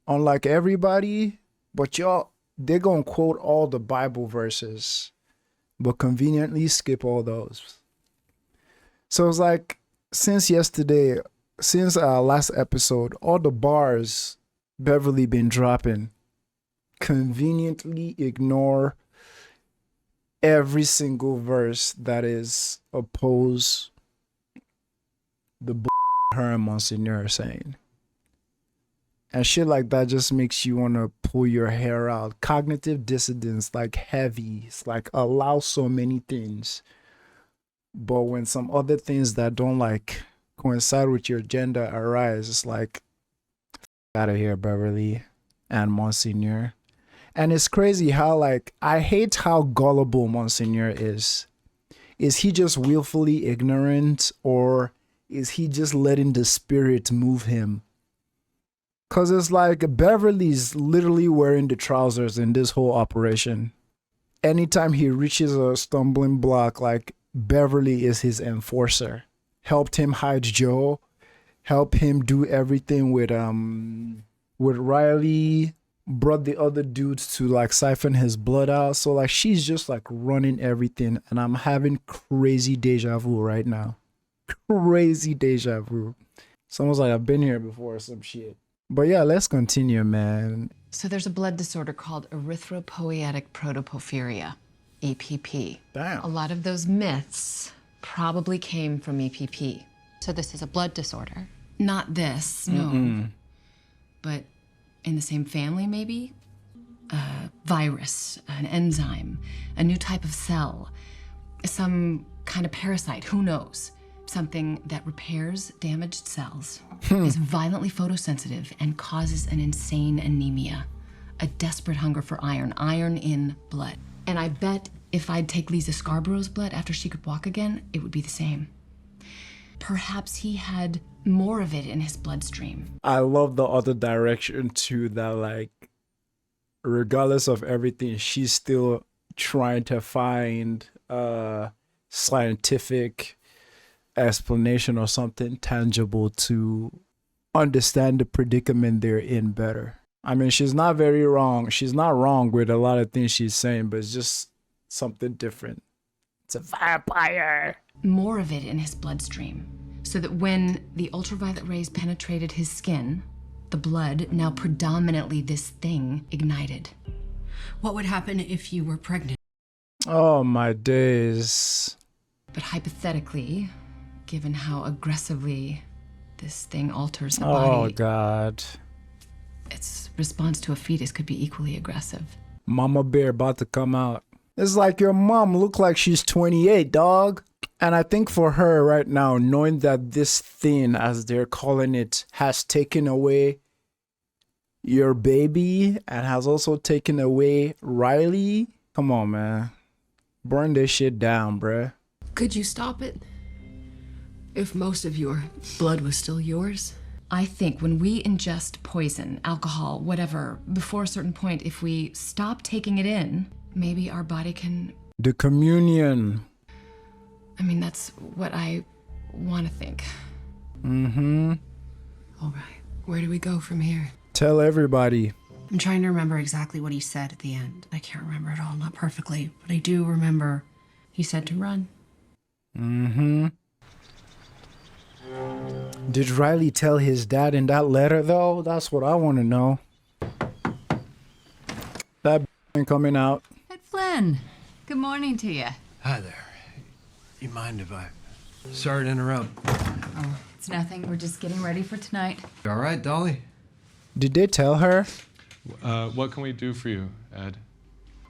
On like everybody? But y'all, they're gonna quote all the Bible verses, but conveniently skip all those. So it's like, since yesterday, since our last episode, all the bars Beverly been dropping conveniently ignore every single verse that is oppose the her and Monsignor are saying. And shit like that just makes you want to pull your hair out. Cognitive dissonance, like heavy. It's like allow so many things. But when some other things that don't like coincide with your agenda arise, it's like, out of here, Beverly and Monsignor. And it's crazy how, like, I hate how gullible Monsignor is. Is he just willfully ignorant, or is he just letting the spirit move him? Because it's like Beverly's literally wearing the trousers in this whole operation. Anytime he reaches a stumbling block, like, Beverly is his enforcer. Helped him hide Joe. Helped him do everything with Riley. Brought the other dudes to like siphon his blood out. So like she's just like running everything, and I'm having crazy deja vu right now. Crazy deja vu. Someone's like, I've been here before or some shit. But yeah, let's continue, man. So there's a blood disorder called erythropoietic protoporphyria, EPP. Damn. A lot of those myths probably came from EPP. So this is a blood disorder? Not this, no. But in the same family, maybe? A virus, an enzyme, a new type of cell, some kind of parasite, who knows? Something that repairs damaged cells, is violently photosensitive, and causes an insane anemia. A desperate hunger for iron, iron in blood. And I bet if I'd take Lisa Scarborough's blood after she could walk again, it would be the same. Perhaps he had more of it in his bloodstream. I love the other direction too, that like, regardless of everything, she's still trying to find a scientific explanation or something tangible to understand the predicament they're in better. I mean, she's not very wrong. She's not wrong with a lot of things she's saying, but it's just something different. It's a vampire. More of it in his bloodstream, so that when the ultraviolet rays penetrated his skin, the blood, now predominantly this thing, ignited. What would happen if you were pregnant? Oh my days. But hypothetically, given how aggressively this thing alters the Oh body, God. its response to a fetus could be equally aggressive. Mama Bear about to come out. It's like your mom look like she's 28, dog. And I think for her right now, knowing that this thing, as they're calling it, has taken away your baby and has also taken away Riley. Come on, man. Burn this shit down, bruh. Could you stop it? If most of your blood was still yours? I think when we ingest poison, alcohol, whatever, before a certain point, if we stop taking it in, maybe our body can... The communion. I mean, that's what I want to think. Mm-hmm. All right. Where do we go from here? Tell everybody. I'm trying to remember exactly what he said at the end. I can't remember it all, not perfectly, but I do remember he said to run. Mm-hmm. Did Riley tell his dad in that letter, though? That's what I want to know. That ain't coming out. Ed Flynn, good morning to you. Hi there. You mind if I... Sorry to interrupt. Oh, it's nothing. We're just getting ready for tonight. You all right, Dolly? Did they tell her? What can we do for you, Ed?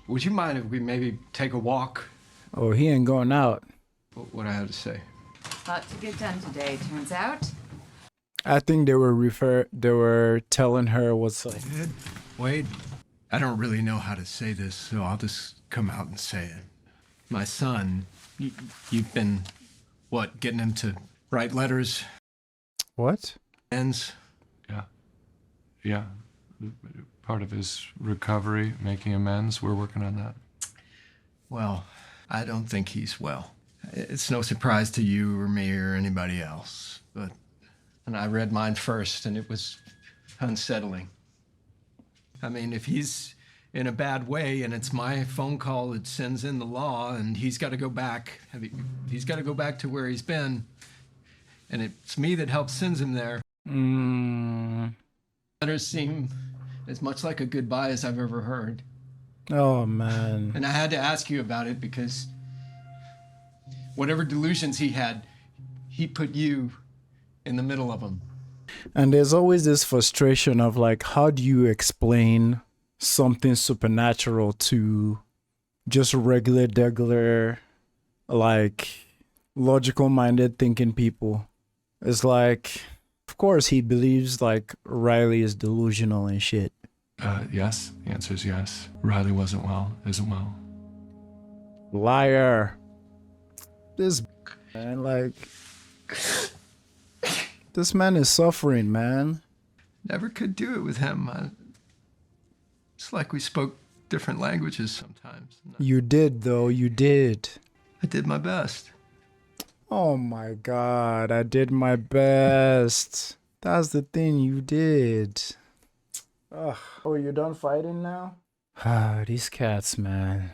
Would you mind if we maybe take a walk? Oh, he ain't going out. What I have to say. Lot to get done today, turns out. I think they were telling her what's like. Wade, I don't really know how to say this, so I'll just come out and say it. My son, you've been, what, getting him to write letters? What? Ends? Yeah. Part of his recovery, making amends. We're working on that. Well, I don't think he's well. It's no surprise to you or me or anybody else, but... And I read mine first, and it was unsettling. I mean, if he's in a bad way, and it's my phone call that sends in the law, and he's got to go back. He's got to go back to where he's been, and it's me that helps sends him there. Letters seem as much like a goodbye as I've ever heard. Oh, man. And I had to ask you about it because whatever delusions he had, he put you in the middle of them. And there's always this frustration of like, how do you explain something supernatural to just regular, like, logical-minded thinking people? It's like, of course he believes like Riley is delusional and shit. Yes. The answer is yes. Riley isn't well. Liar. This man, like... This man is suffering, man. Never could do it with him. It's like we spoke different languages sometimes. You did, though. You did. I did my best. Oh my God. I did my best. That's the thing you did. Ugh. Oh, you done fighting now? Ah, these cats, man.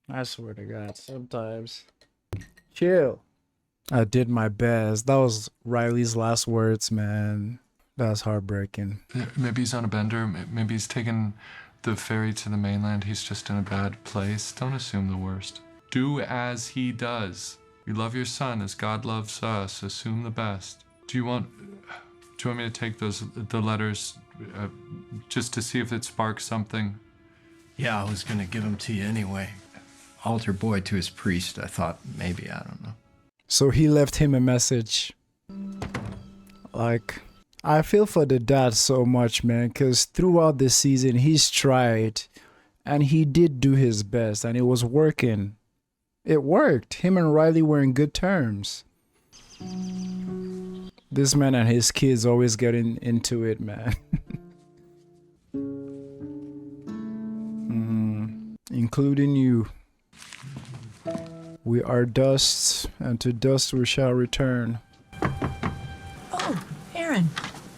I swear to God, sometimes. Chill. I did my best. That was Riley's last words, man. That's heartbreaking. Maybe he's on a bender. Maybe he's taken the ferry to the mainland. He's just in a bad place. Don't assume the worst. Do as he does. You love your son as God loves us. Assume the best. Do you want me to take the letters just to see if it sparks something? Yeah, I was gonna give them to you anyway. Altar boy to his priest. I thought maybe, I don't know. So he left him a message. Like, I feel for the dad so much, man, because throughout the season, he's tried and he did do his best and it was working. It worked. Him and Riley were in good terms. This man and his kids always getting into it, man. Including you. We are dust, and to dust we shall return. Oh, Aaron.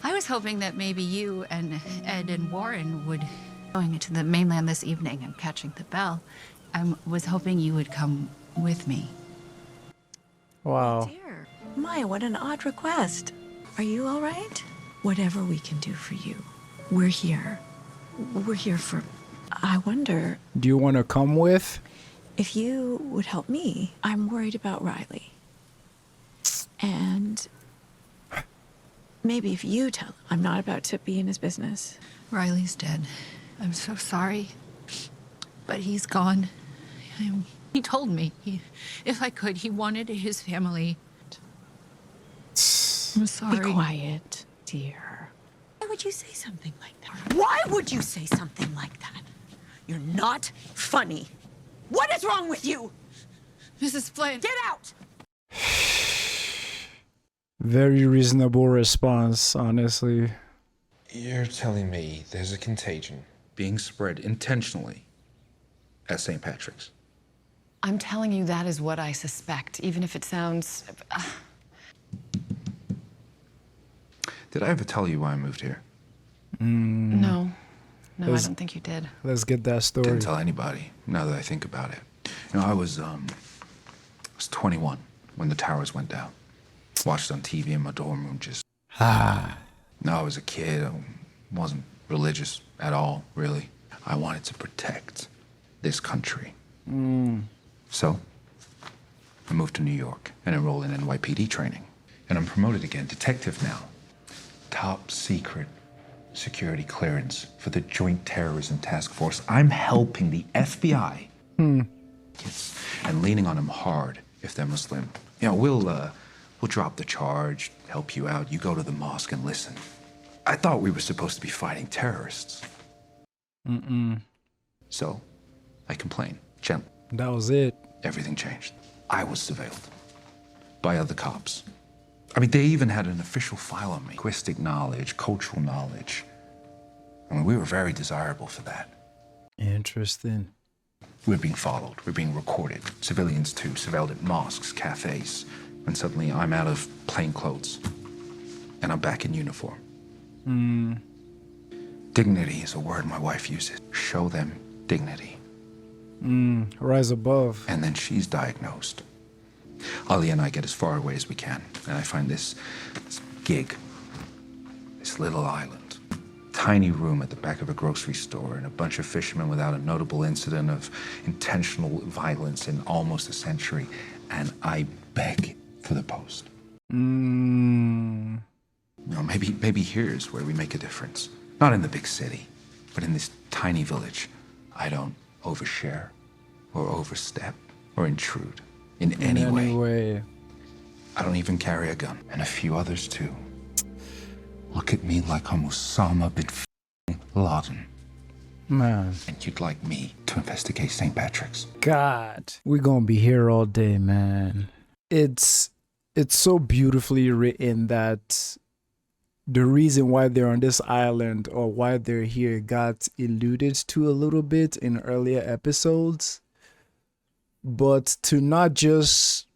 I was hoping that maybe you and Ed and Warren would going to the mainland this evening and catching the bell. I was hoping you would come with me. Wow. Dear. Maya, what an odd request. Are you all right? Whatever we can do for you, we're here. We're here for... I wonder... Do you want to come with? If you would help me, I'm worried about Riley. And maybe if you tell him, I'm not about to be in his business. Riley's dead. I'm so sorry. But he's gone. He told me, if I could, he wanted his family. I'm sorry. Be quiet, dear. Why would you say something like that? Why would you say something like that? You're not funny. What is wrong with you? Mrs. Flynn. Get out! Very reasonable response, honestly. You're telling me there's a contagion being spread intentionally at St. Patrick's? I'm telling you that is what I suspect, even if it sounds... Did I ever tell you why I moved here? No. No, I don't think you did. Let's get that story. Didn't tell anybody, now that I think about it. You know, I was 21 when the towers went down. Watched on TV in my dorm room, just... No, I was a kid. I wasn't religious at all, really. I wanted to protect this country. So, I moved to New York and enrolled in NYPD training. And I'm promoted again, detective now. Top secret security clearance for the Joint Terrorism Task Force. I'm helping the FBI. And leaning on them hard if they're Muslim. You know, we'll We'll drop the charge, help you out. You go to the mosque and listen. I thought we were supposed to be fighting terrorists. So, I complained, gently. That was it. Everything changed. I was surveilled by other cops. I mean, they even had an official file on me. Linguistic knowledge, cultural knowledge. I mean, we were very desirable for that. Interesting. We're being followed. We're being recorded. Civilians, too, surveilled at mosques, cafes. And suddenly, I'm out of plain clothes. And I'm back in uniform. Dignity is a word my wife uses. Show them dignity. Rise above. And then she's diagnosed. Ali and I get as far away as we can. And I find this gig. This little island. Tiny room at the back of a grocery store and a bunch of fishermen without a notable incident of intentional violence in almost a century. And I beg for the post. You know, maybe here's where we make a difference. Not in the big city, but in this tiny village. I don't overshare or overstep or intrude in any way. I don't even carry a gun. And a few others too. Look at me like I'm Osama bin Laden. Man. And you'd like me to investigate St. Patrick's. God, we're gonna be here all day, man. It's so beautifully written that the reason why they're on this island or why they're here got alluded to a little bit in earlier episodes. But to not just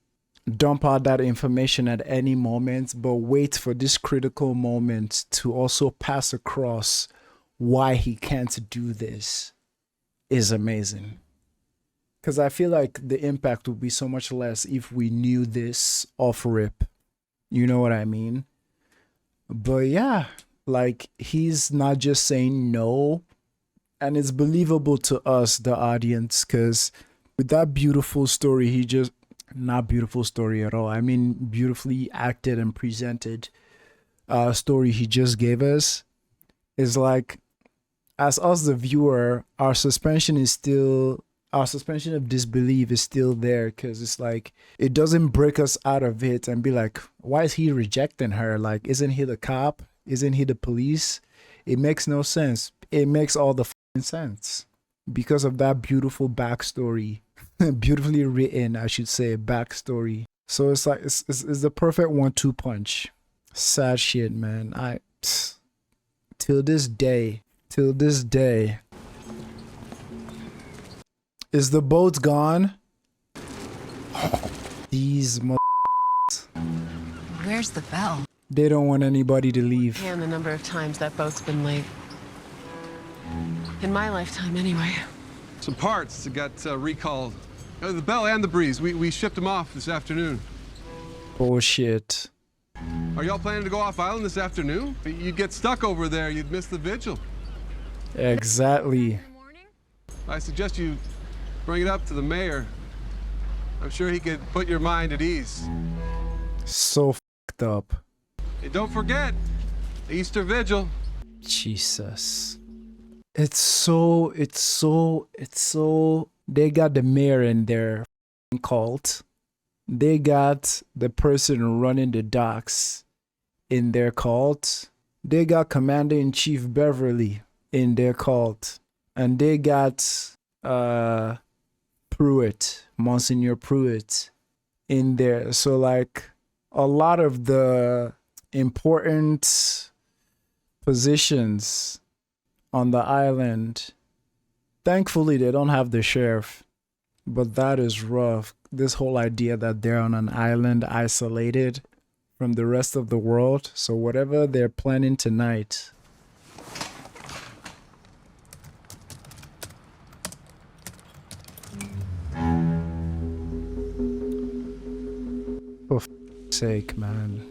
dump out that information at any moment, but wait for this critical moment to also pass across why he can't do this is amazing. Because I feel like the impact would be so much less if we knew this off rip. You know what I mean? But yeah, like he's not just saying no. And it's believable to us, the audience, because with that beautiful story, he just, not beautiful story at all. I mean, beautifully acted and presented story he just gave us is like, as us, the viewer, our suspension of disbelief is still there, because it's like it doesn't break us out of it and be like, why is he rejecting her? Like, isn't he the cop? Isn't he the police? It makes no sense. It makes all the sense because of that beautiful backstory, beautifully written, I should say, backstory. So it's like it's the perfect 1-2 punch. Sad shit, man. Till this day. Is the boat gone? These Where's the bell? They don't want anybody to leave. And the number of times that boat's been late. In my lifetime, anyway. Some parts that got recalled. The bell and the breeze. We shipped them off this afternoon. Bullshit. Are y'all planning to go off island this afternoon? You'd get stuck over there. You'd miss the vigil. Exactly. I suggest you bring it up to the mayor. I'm sure he could put your mind at ease. So fucked up. Hey, don't forget, Easter Vigil. Jesus. It's so, they got the mayor in their cult. They got the person running the docks in their cult. They got Commander-in-Chief Beverly in their cult. And they got Pruitt, Monsignor Pruitt in there. So like a lot of the important positions on the island, thankfully they don't have the sheriff, but that is rough. This whole idea that they're on an island isolated from the rest of the world. So whatever they're planning tonight, for sake, man.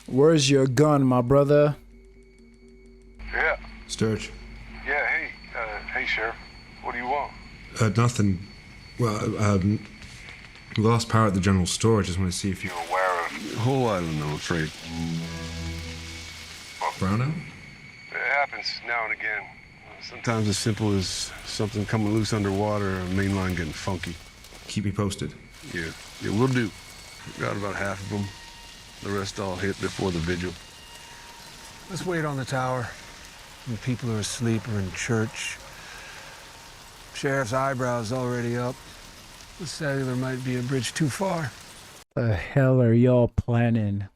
Where's your gun, my brother? Yeah. Sturge. Yeah, hey, Sheriff. What do you want? Nothing. Well, we lost power at the general store. Just want to see if you're aware of the whole island, I'm afraid. Brownout? It happens now and again. Sometimes as simple as something coming loose underwater or a main line getting funky. Keep me posted. Yeah, we'll do. Got about half of them. The rest all hit before the vigil. Let's wait on the tower. When people are asleep or in church. Sheriff's eyebrows already up. The cellular might be a bridge too far. The hell are y'all planning?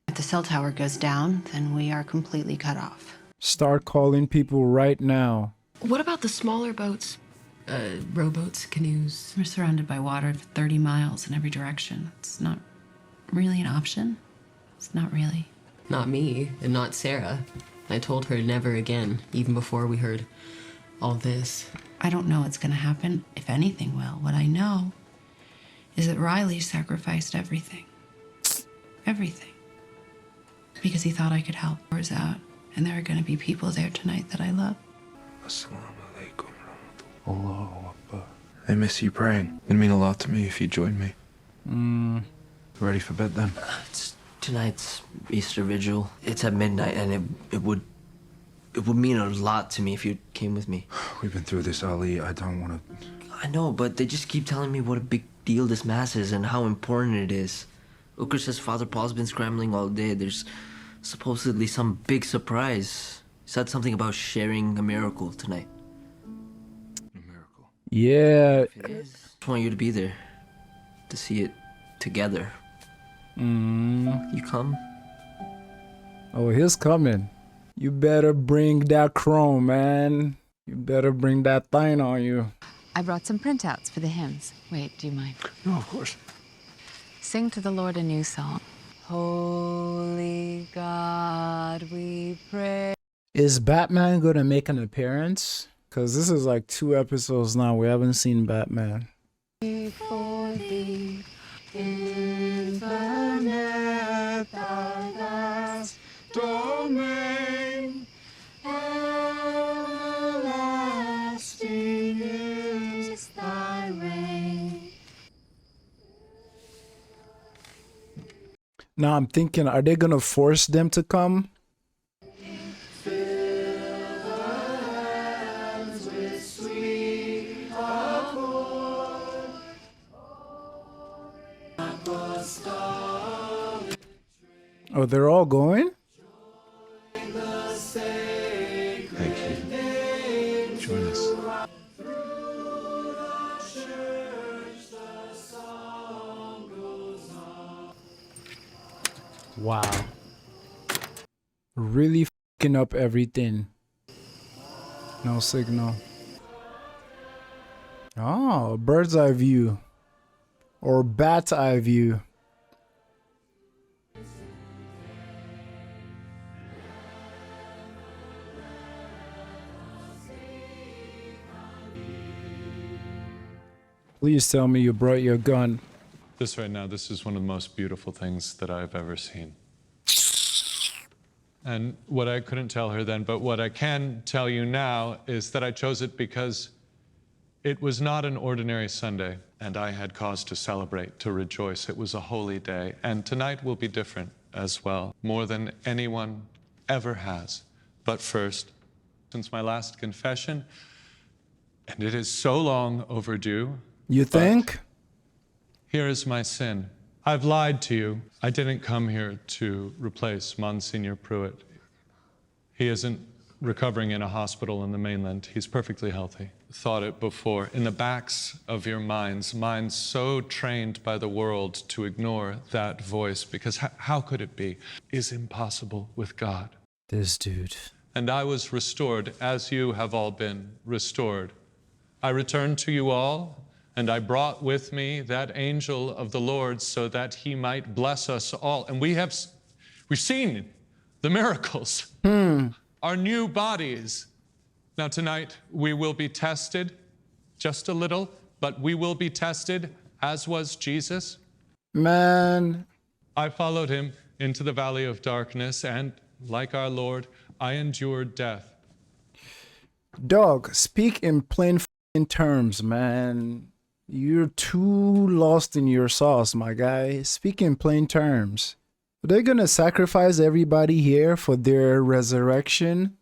If the cell tower goes down, then we are completely cut off. Start calling people right now. What about the smaller boats? Rowboats, canoes? We're surrounded by water for 30 miles in every direction. It's not really an option. It's not really. Not me, and not Sarah. I told her never again, even before we heard all this. I don't know what's going to happen, if anything will. What I know is that Riley sacrificed everything. Everything. Because he thought I could help. Doors out, and there are going to be people there tonight that I love. I miss you praying. It'd mean a lot to me if you joined me. Ready for bed then? It's tonight's Easter Vigil. It's at midnight, and it would mean a lot to me if you came with me. We've been through this, Ali. I don't want to... I know, but they just keep telling me what a big deal this mass is and how important it is. Uker says Father Paul's been scrambling all day. There's supposedly some big surprise. He said something about sharing a miracle tonight. Yeah. If it is, I just want you to be there. To see it together. You come? Oh, he's coming. You better bring that chrome, man. You better bring that thing on you. I brought some printouts for the hymns. Wait, do you mind? No, of course. Sing to the Lord a new song. Holy God, we pray. Is Batman gonna make an appearance? Cause this is like 2 episodes now. We haven't seen Batman. Before thee, infinite thy vast domain, everlasting is thy reign. Now I'm thinking, are they gonna force them to come? Oh, they're all going? Thank you. Join us. Wow. Really fucking up everything. No signal. Oh, bird's eye view. Or bat's eye view. Please tell me you brought your gun. This right now, this is one of the most beautiful things that I've ever seen. And what I couldn't tell her then, but what I can tell you now is that I chose it because it was not an ordinary Sunday, and I had cause to celebrate, to rejoice. It was a holy day, and tonight will be different as well, more than anyone ever has. But first, since my last confession, and it is so long overdue. You think? Here is my sin. I've lied to you. I didn't come here to replace Monsignor Pruitt. He isn't recovering in a hospital in the mainland. He's perfectly healthy. Thought it before. In the backs of your minds so trained by the world to ignore that voice, because how could it be, is impossible with God. This dude. And I was restored as you have all been restored. I returned to you all, and I brought with me that angel of the Lord so that he might bless us all. And we've seen the miracles. Our new bodies. Now tonight we will be tested, just a little, but we will be tested as was Jesus. Man. I followed him into the valley of darkness, and like our Lord, I endured death. Dog, speak in plain f***ing terms, man. You're too lost in your sauce, my guy. Speak in plain terms. Are they gonna sacrifice everybody here for their resurrection?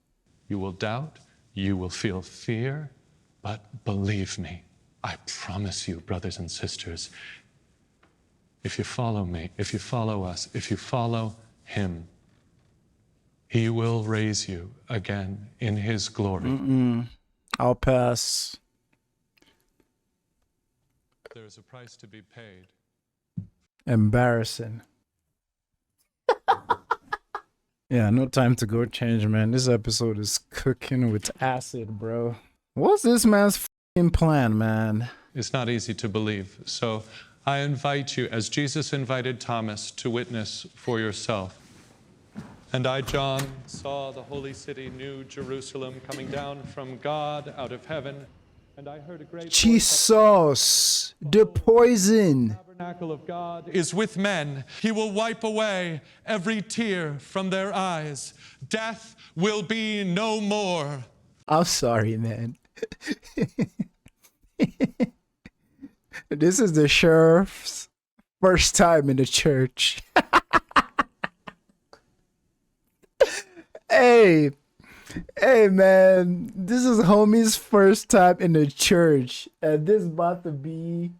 You will doubt, you will feel fear, but believe me, I promise you, brothers and sisters, if you follow me, if you follow us, if you follow him, he will raise you again in his glory. I'll pass. There is a price to be paid. Embarrassing. Yeah, no time to go change, man. This episode is cooking with acid, bro. What's this man's f***ing plan, man? It's not easy to believe. So I invite you, as Jesus invited Thomas, to witness for yourself. And I, John, saw the holy city, New Jerusalem, coming down from God out of heaven. And I heard a great Jesus, the poison. The tabernacle of God is with men. He will wipe away every tear from their eyes. Death will be no more. I'm sorry, man. This is the sheriff's first time in the church. Hey, man, this is homie's first time in the church, and this is about to be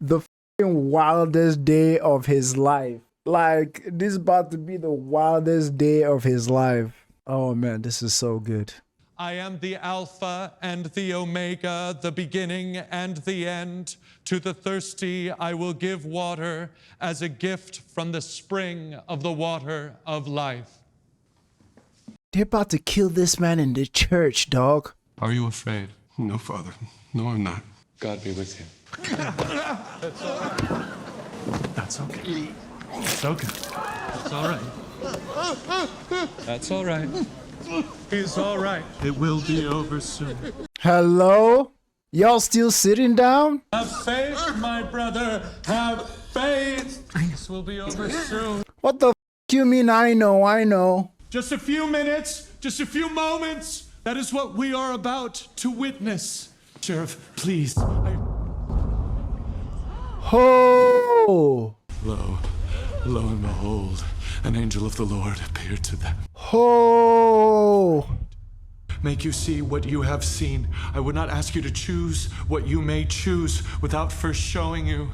the fucking wildest day of his life. Like, this is about to be the wildest day of his life. Oh man, this is so good. I am the Alpha and the Omega, the beginning and the end. To the thirsty I will give water as a gift from the spring of the water of life. They're about to kill this man in the church, dog. Are you afraid? No, Father. No, I'm not. God be with you. That's okay. It's okay. It's all right. That's all right. He's all right. It will be over soon. Hello? Y'all still sitting down? Have faith, my brother. Have faith. This will be over soon. What the f you mean I know? Just a few minutes, just a few moments. That is what we are about to witness. Sheriff, please. Ho! Lo and behold, an angel of the Lord appeared to them. Ho! Make you see what you have seen. I would not ask you to choose what you may choose without first showing you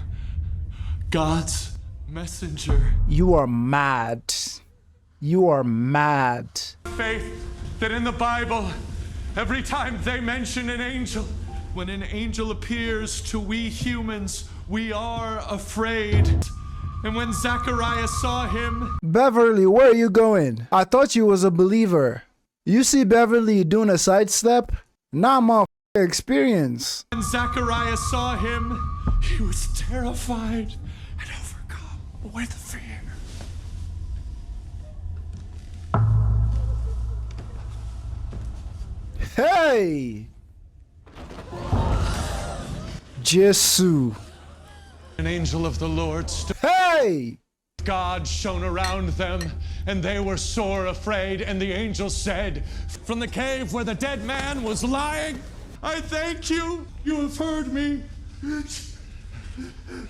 God's messenger. You are mad. You are mad. Faith that in the Bible, every time they mention an angel, when an angel appears to we humans, we are afraid. And when Zachariah saw him... Beverly, where are you going? I thought you was a believer. You see Beverly doing a sidestep? Nah, motherfucker, experience. When Zachariah saw him, he was terrified and overcome with fear. Hey! Jesus. An angel of the Lord stood. Hey! God shone around them, and they were sore afraid. And the angel said, from the cave where the dead man was lying, I thank you. You have heard me.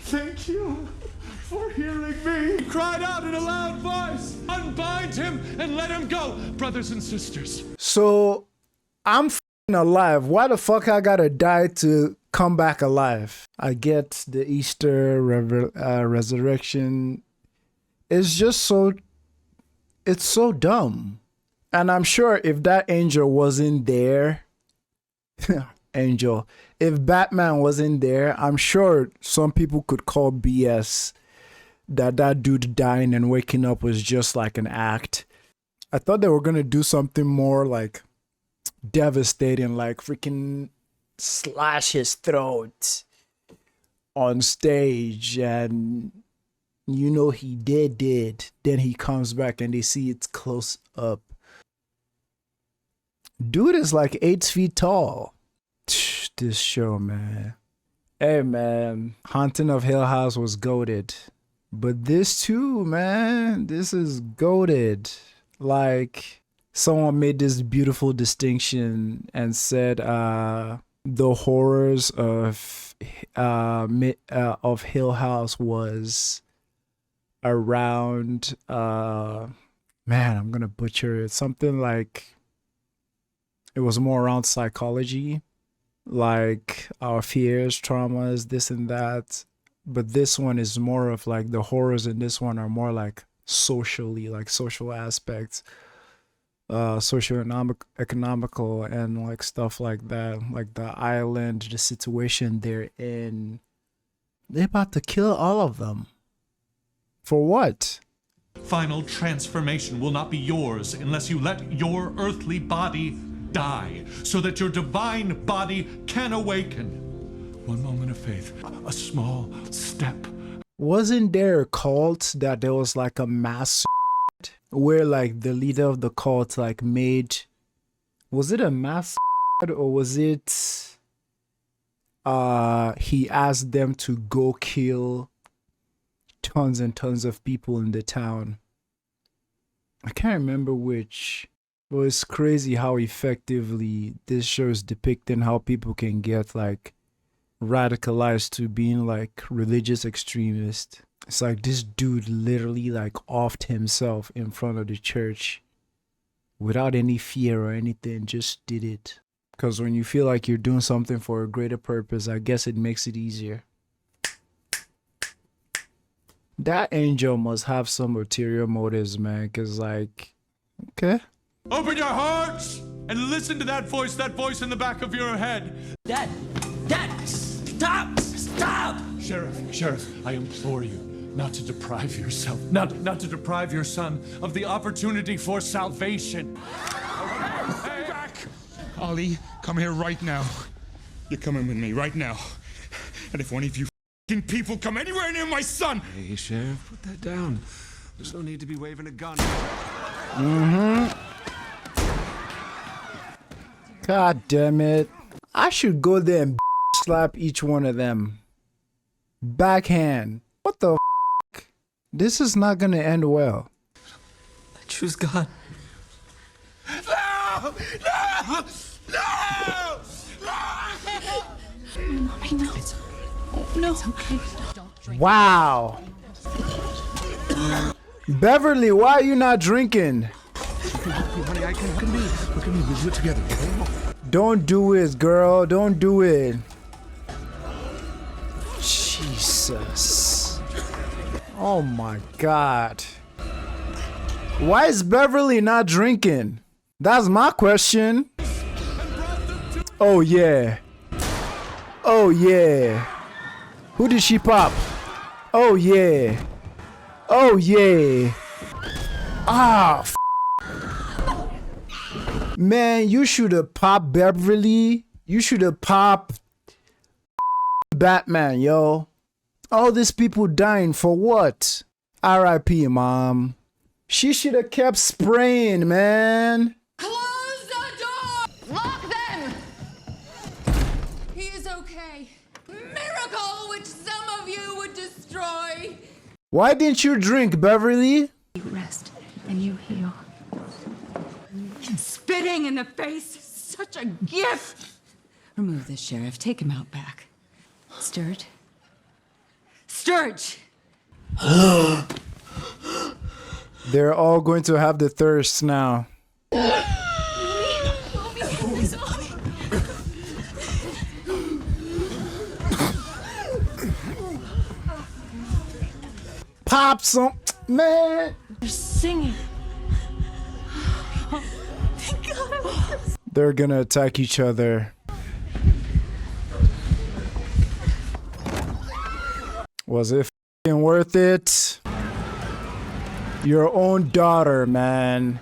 Thank you for hearing me. He cried out in a loud voice, unbind him and let him go. Brothers and sisters. So, I'm f***ing alive. Why the fuck I gotta die to come back alive? I get the Easter resurrection. It's just so... It's so dumb. And I'm sure if that angel wasn't there... angel. If Batman wasn't there, I'm sure some people could call BS that dude dying and waking up was just like an act. I thought they were gonna do something more like devastating, like freaking slash his throat on stage, and you know he did. Then he comes back and they see it's close up. Dude is like 8 feet tall. This show, man. Hey, man. Haunting of Hill House was goated. But this too, man. This is goated. Like, someone made this beautiful distinction and said the horrors of Hill House was around... man, I'm gonna butcher it. Something like... It was more around psychology. Like our fears, traumas, this and that. but this one is more of like the horrors in this one are more like socially, like social aspects, economical and like stuff like that, like the island, the situation they're in. They're about to kill all of them. For what? Final transformation will not be yours unless you let your earthly body die, so that your divine body can awaken. One moment of faith, a small step. Wasn't there a cult that there was like a mass where like the leader of the cult like made, was it a mass or was it he asked them to go kill tons and tons of people in the town? I can't remember which. But it's crazy how effectively this show is depicting how people can get like radicalized to being like religious extremists. It's like this dude literally like offed himself in front of the church without any fear or anything, just did it. Because when you feel like you're doing something for a greater purpose, I guess it makes it easier. That angel must have some ulterior motives, man, because like, okay. Open your hearts and listen to that voice in the back of your head. Dad, stop! Sheriff, I implore you not to deprive yourself, not to deprive your son of the opportunity for salvation. Hey, back! Ollie, come here right now. You're coming with me right now. And if one of you f***ing people come anywhere near my son... Hey, Sheriff, put that down. There's no need to be waving a gun. God damn it. I should go there and slap each one of them. Backhand. What the f***? This is not gonna end well. I choose God. No! No! No! Mommy, no. No. It's okay. Wow. Beverly, why are you not drinking? Honey, I can be. Look at me, we'll do it together, okay? Don't do it, girl. Don't do it. Jesus. Oh my God. Why is Beverly not drinking? That's my question. Oh yeah. Oh yeah. Who did she pop? Oh yeah. Oh yeah. Ah. Man, you should have popped Beverly. You should have popped Batman, yo. All these people dying for what? R.I.P. Mom. She should have kept spraying, man. Close the door! Lock them! He is okay. Miracle which some of you would destroy. Why didn't you drink, Beverly? You rest and you heal. Spitting in the face is such a gift. Remove this, Sheriff. Take him out back. Sturge. Sturge! They're all going to have the thirst now. Pop some, man. They're singing. Thank God. They're gonna attack each other. Was it f***ing worth it? Your own daughter, man.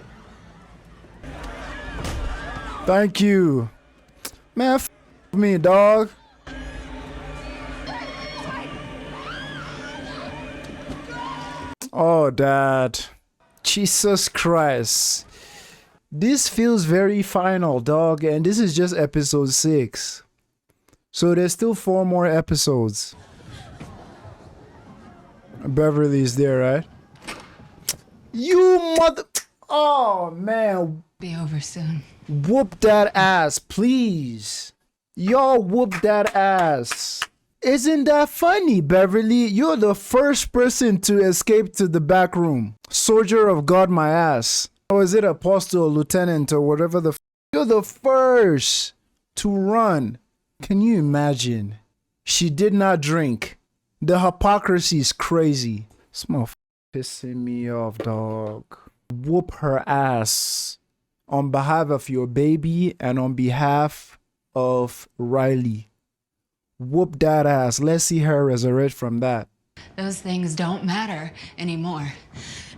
Thank you. Man, f me, dog. Oh, Dad. Jesus Christ. This feels very final, dog, and this is just episode 6. So there's still 4 more episodes. Beverly's there, right? You mother... Oh, man. Be over soon. Whoop that ass, please. Y'all whoop that ass. Isn't that funny, Beverly? You're the first person to escape to the back room. Soldier of God, my ass. Or is it apostle, lieutenant, or whatever the f... You're the first to run. Can you imagine? She did not drink. The hypocrisy is crazy. This motherfucker pissing me off, dog. Whoop her ass on behalf of your baby and on behalf of Riley. Whoop that ass. Let's see her resurrect from that. Those things don't matter anymore.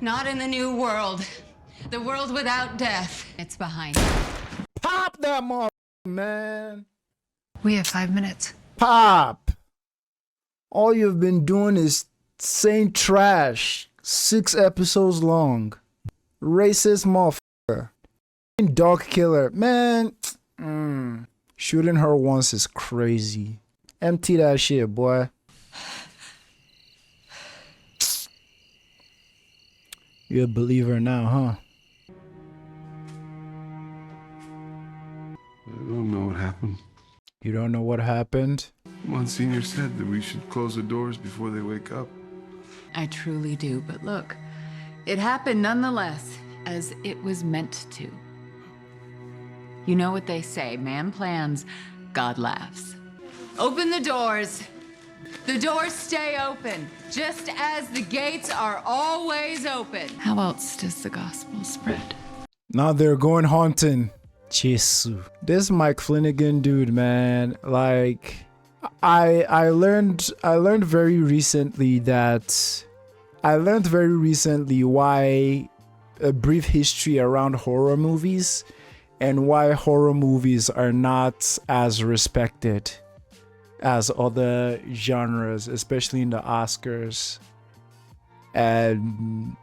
Not in the new world. The world without death. It's behind. Pop that motherfucker, man. We have 5 minutes. Pop. All you've been doing is saying trash. 6 episodes long. Racist motherfucker. Dog killer. Man. Shooting her once is crazy. Empty that shit, boy. You're a believer now, huh? I don't know what happened. You don't know what happened? Monsignor said that we should close the doors before they wake up. I truly do, but look, it happened nonetheless, as it was meant to. You know what they say, man plans, God laughs. Open the doors. The doors stay open, just as the gates are always open. How else does the gospel spread? Now they're going haunting. Jesu. This Mike Flannigan dude, man, like I learned very recently why a brief history around horror movies and why horror movies are not as respected as other genres, especially in the Oscars and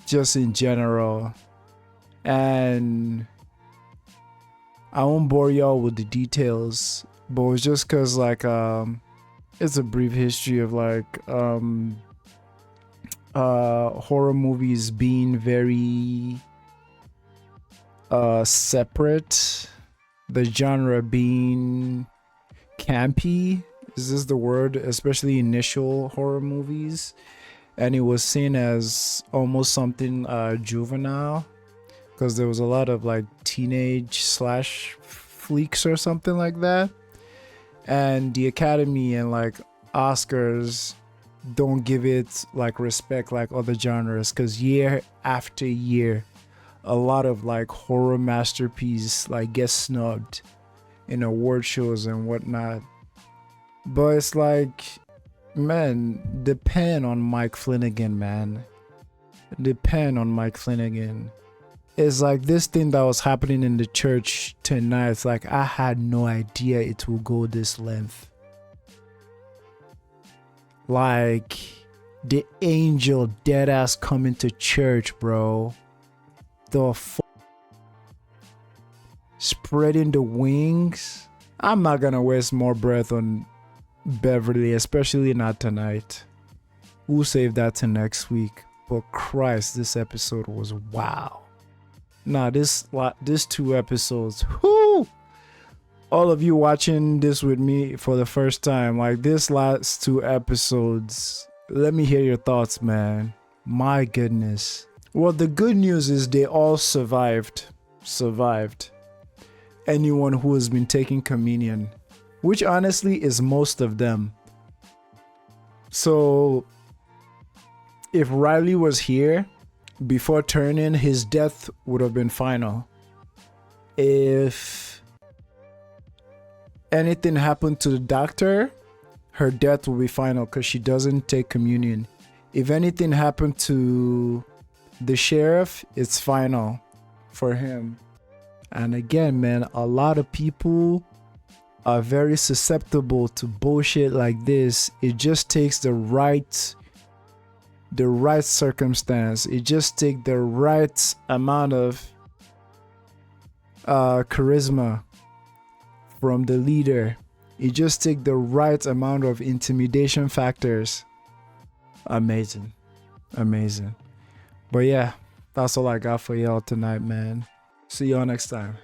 just in general. And I won't bore y'all with the details, but it's just cause like it's a brief history of like horror movies being very separate, the genre being campy. Is this the word? Especially initial horror movies, and it was seen as almost something juvenile, because there was a lot of like teenage slash fleeks or something like that, and the Academy and like Oscars don't give it like respect like other genres, because year after year a lot of like horror masterpieces like get snubbed in award shows and whatnot. But it's like, man, depend on Mike Flannigan, man. Depend on Mike Flannigan. It's like this thing that was happening in the church tonight. It's like I had no idea it will go this length. Like the angel dead ass coming to church, bro. The spreading the wings. I'm not gonna waste more breath on Beverly, especially not tonight. We'll save that to next week. But Christ, this episode was wow. Nah, this 2 episodes. Whoo! All of you watching this with me for the first time, like this last 2 episodes, let me hear your thoughts, man. My goodness. Well, the good news is they all survived. Anyone who has been taking communion, which honestly is most of them. So if Riley was here before turning, his death would have been final. If anything happened to the doctor, her death will be final because she doesn't take communion. If anything happened to the sheriff, it's final for him. And again, man, a lot of people are very susceptible to bullshit like this. It just takes the right circumstance. It just takes the right amount of charisma from the leader. It just takes the right amount of intimidation factors. Amazing. But yeah, that's all I got for y'all tonight, man. See y'all next time.